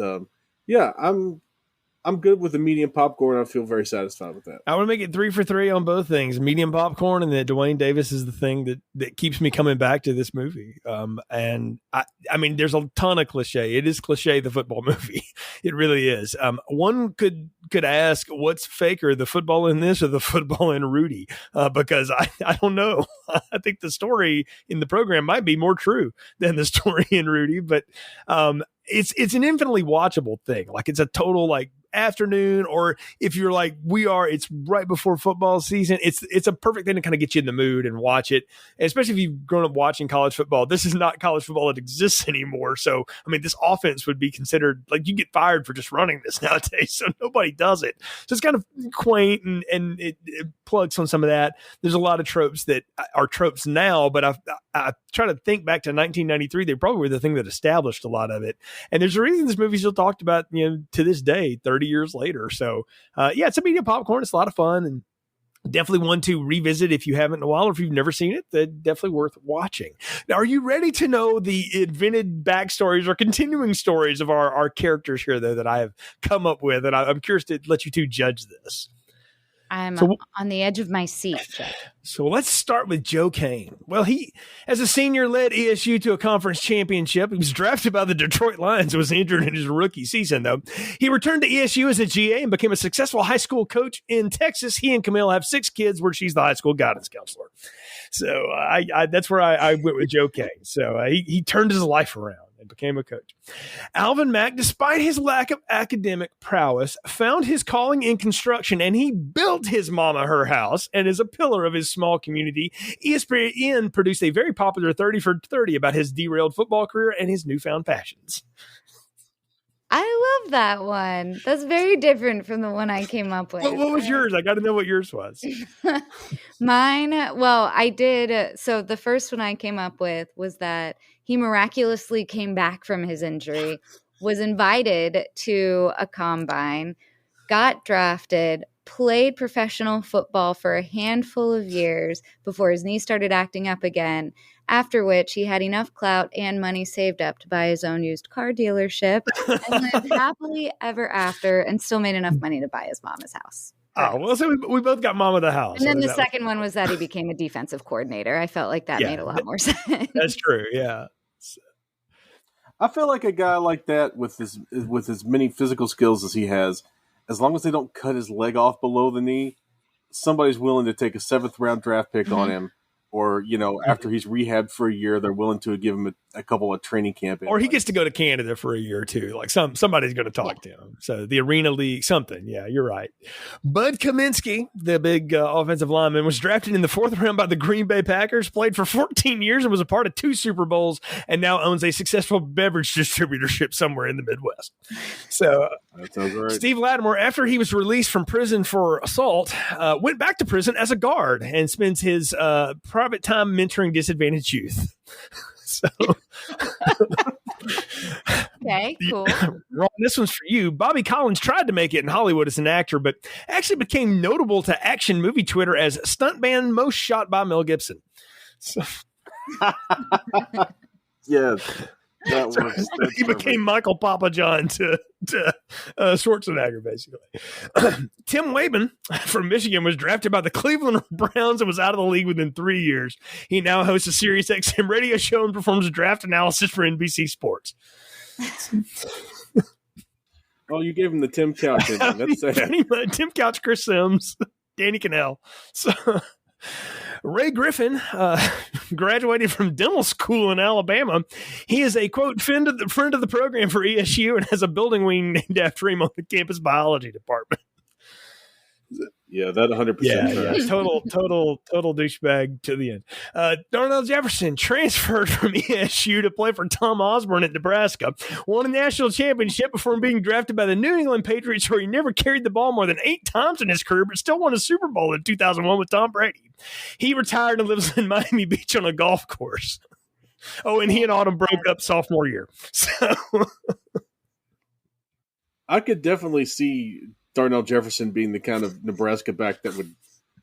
yeah, I'm good with the medium popcorn. I feel very satisfied with that. I want to make it 3 for 3 on both things. Medium popcorn, and that Dwayne Davis is the thing that keeps me coming back to this movie. And I mean, there's a ton of cliche. It is cliche, the football movie. It really is. One could ask, what's faker, the football in this or the football in Rudy? Because I don't know. I think the story in the program might be more true than the story in Rudy, but it's an infinitely watchable thing. Like, it's a total afternoon, or if you're like we are, it's right before football season. It's a perfect thing to kind of get you in the mood and watch it. And especially if you've grown up watching college football. This is not college football that exists anymore. So I mean, this offense would be considered like you get fired for just running this nowadays. So nobody does it. So it's kind of quaint and it plugs on some of that. There's a lot of tropes that are tropes now, but I try to think back to 1993. They probably were the thing that established a lot of it. And there's a reason this movie's still talked about, to this day, 30 years later. So it's a media popcorn. It's a lot of fun and definitely one to revisit if you haven't in a while, or if you've never seen it, then definitely worth watching. Now, are you ready to know the invented backstories or continuing stories of our characters here, though, that I have come up with? And I'm curious to let you two judge this. I'm on the edge of my seat, Jeff. So let's start with Joe Kane. Well, he, as a senior, led ESU to a conference championship. He was drafted by the Detroit Lions and was injured in his rookie season, though. He returned to ESU as a GA and became a successful high school coach in Texas. He and Camille have 6 kids, where she's the high school guidance counselor. So that's where I went with Joe Kane. So he turned his life around and became a coach. Alvin Mack, despite his lack of academic prowess, found his calling in construction, and he built his mama her house and is a pillar of his small community. ESPN produced a very popular 30 for 30 about his derailed football career and his newfound passions. I love that one. That's very different from the one I came up with. What was yours? I got to know what yours was. Mine, well, I did. So the first one I came up with was that he miraculously came back from his injury, was invited to a combine, got drafted, played professional football for a handful of years before his knee started acting up again, after which he had enough clout and money saved up to buy his own used car dealership and lived happily ever after and still made enough money to buy his mama's house. Oh, well, so we both got mom of the house. And then the second one was that he became a defensive coordinator. I felt like that made a lot more sense. That's true, yeah. I feel like a guy like that with as many physical skills as he has, as long as they don't cut his leg off below the knee, somebody's willing to take a 7th round draft pick on him. Or, after he's rehabbed for a year, they're willing to give him a couple of training camp. Or he gets to go to Canada for a year or two. Like somebody's going to talk to him. So the Arena League, something. Yeah, you're right. Bud Kaminsky, the big offensive lineman, was drafted in the 4th round by the Green Bay Packers, played for 14 years and was a part of 2 Super Bowls, and now owns a successful beverage distributorship somewhere in the Midwest. So that sounds right. Steve Lattimore, after he was released from prison for assault, went back to prison as a guard and spends his private time mentoring disadvantaged youth. So, okay, cool. Ron, this one's for you. Bobby Collins tried to make it in Hollywood as an actor, but actually became notable to action movie Twitter as stuntman most shot by Mel Gibson. So, yes. That works. He became Michael Papa John to Schwarzenegger, basically. Tim Wayman from Michigan was drafted by the Cleveland Browns and was out of the league within 3 years. He now hosts a Sirius XM radio show and performs draft analysis for NBC Sports. Well, you gave him the Tim Couch. That's Tim Couch, Chris Sims, Danny Cannell. So Ray Griffin graduated from dental school in Alabama. He is a, quote, friend of the program for ESU and has a building wing named after him on the campus biology department. Yeah, that 100%. Yeah, total douchebag to the end. Darnell Jefferson transferred from ESU to play for Tom Osborne at Nebraska. Won a national championship before being drafted by the New England Patriots, where he never carried the ball more than 8 times in his career, but still won a Super Bowl in 2001 with Tom Brady. He retired and lives in Miami Beach on a golf course. Oh, and he and Autumn broke up sophomore year. So I could definitely see Darnell Jefferson being the kind of Nebraska back that would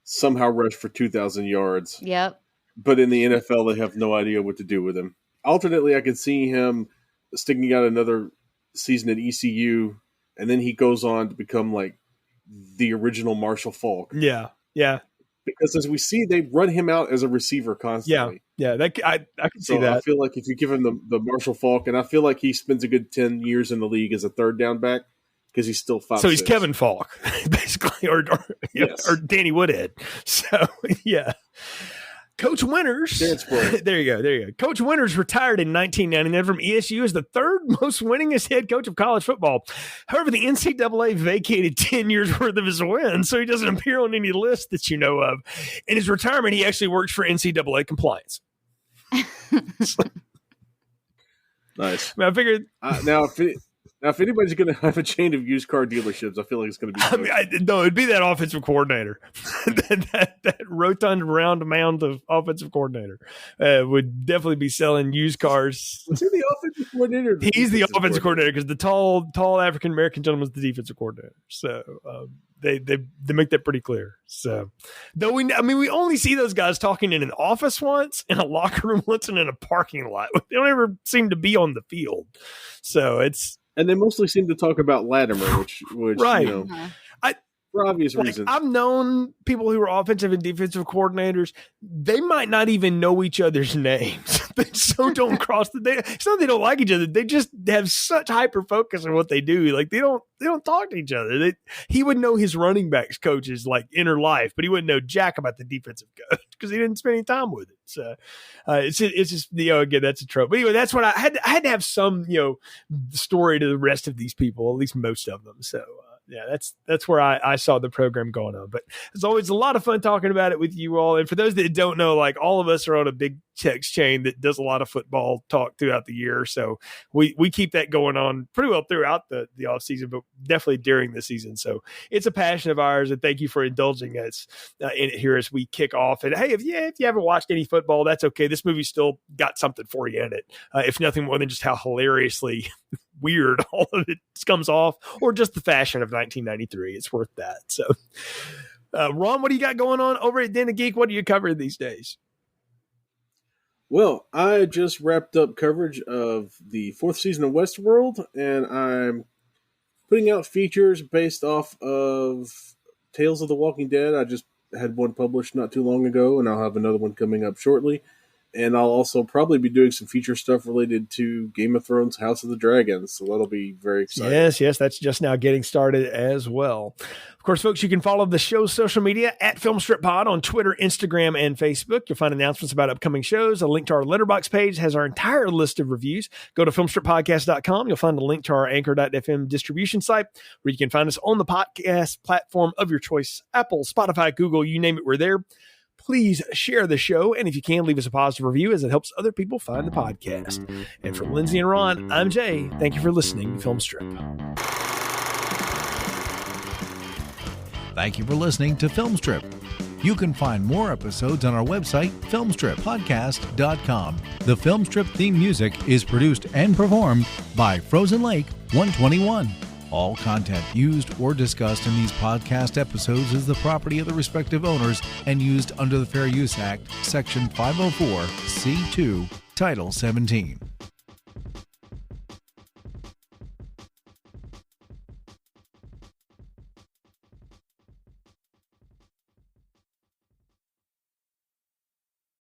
somehow rush for 2,000 yards. Yep. But in the NFL, they have no idea what to do with him. Alternately, I could see him sticking out another season at ECU, and then he goes on to become like the original Marshall Faulk. Yeah. Because as we see, they run him out as a receiver constantly. Yeah. I can see that. I feel like if you give him the Marshall Faulk, and I feel like he spends a good 10 years in the league as a third down back, because he's still 5'6". So he's Kevin Falk, basically, or Danny Woodhead. So, yeah. Coach Winters. There you go. Coach Winters retired in 1999 from ESU as the 3rd most winningest head coach of college football. However, the NCAA vacated 10 years worth of his wins, so he doesn't appear on any list that you know of. In his retirement, he actually works for NCAA compliance. Nice. I figured. Now, if anybody's going to have a chain of used car dealerships, I feel like it's going to be. No, it'd be that offensive coordinator, that rotund round mound of offensive coordinator would definitely be selling used cars. Was he the offensive coordinator? He's the offensive coordinator because the tall African American gentleman was the defensive coordinator. So they make that pretty clear. So though we only see those guys talking in an office once, in a locker room once, and in a parking lot. They don't ever seem to be on the field. So and they mostly seem to talk about Latimer, which right. You know, for obvious reasons. I've known people who are offensive and defensive coordinators. They might not even know each other's names. They so don't cross the day. It's not they don't like each other. They just have such hyper focus on what they do. Like they don't talk to each other. He would know his running backs coaches like inner life, but he wouldn't know jack about the defensive coach because he didn't spend any time with it. So it's just again, that's a trope. But anyway, that's what I had to have some story to the rest of these people, at least most of them. So. Yeah, that's where I saw the program going on. But it's always a lot of fun talking about it with you all. And for those that don't know, like all of us are on a big text chain that does a lot of football talk throughout the year. So we keep that going on pretty well throughout the off season, but definitely during the season. So it's a passion of ours, and thank you for indulging us in it here as we kick off. And hey, if you haven't watched any football, that's okay. This movie still got something for you in it, if nothing more than just how hilariously weird all of it comes off, or just the fashion of 1993. It's worth that. So, Ron, what do you got going on over at Den of Geek? What are you covering these days? Well, I just wrapped up coverage of the 4th season of Westworld, and I'm putting out features based off of Tales of the Walking Dead. I just had one published not too long ago, and I'll have another one coming up shortly. And I'll also probably be doing some feature stuff related to Game of Thrones, House of the Dragon. So that'll be very exciting. Yes, that's just now getting started as well. Of course, folks, you can follow the show's social media at FilmStripPod on Twitter, Instagram, and Facebook. You'll find announcements about upcoming shows. A link to our Letterboxd page has our entire list of reviews. Go to filmstrippodcast.com. You'll find a link to our Anchor.fm distribution site where you can find us on the podcast platform of your choice. Apple, Spotify, Google, you name it, we're there. Please share the show, and if you can, leave us a positive review as it helps other people find the podcast. And for Lindsey and Ron, I'm Jay. Thank you for listening to Film Strip. Thank you for listening to Film Strip. You can find more episodes on our website, filmstrippodcast.com. The Film Strip theme music is produced and performed by Frozen Lake 121. All content used or discussed in these podcast episodes is the property of the respective owners and used under the Fair Use Act, Section 504, C2, Title 17.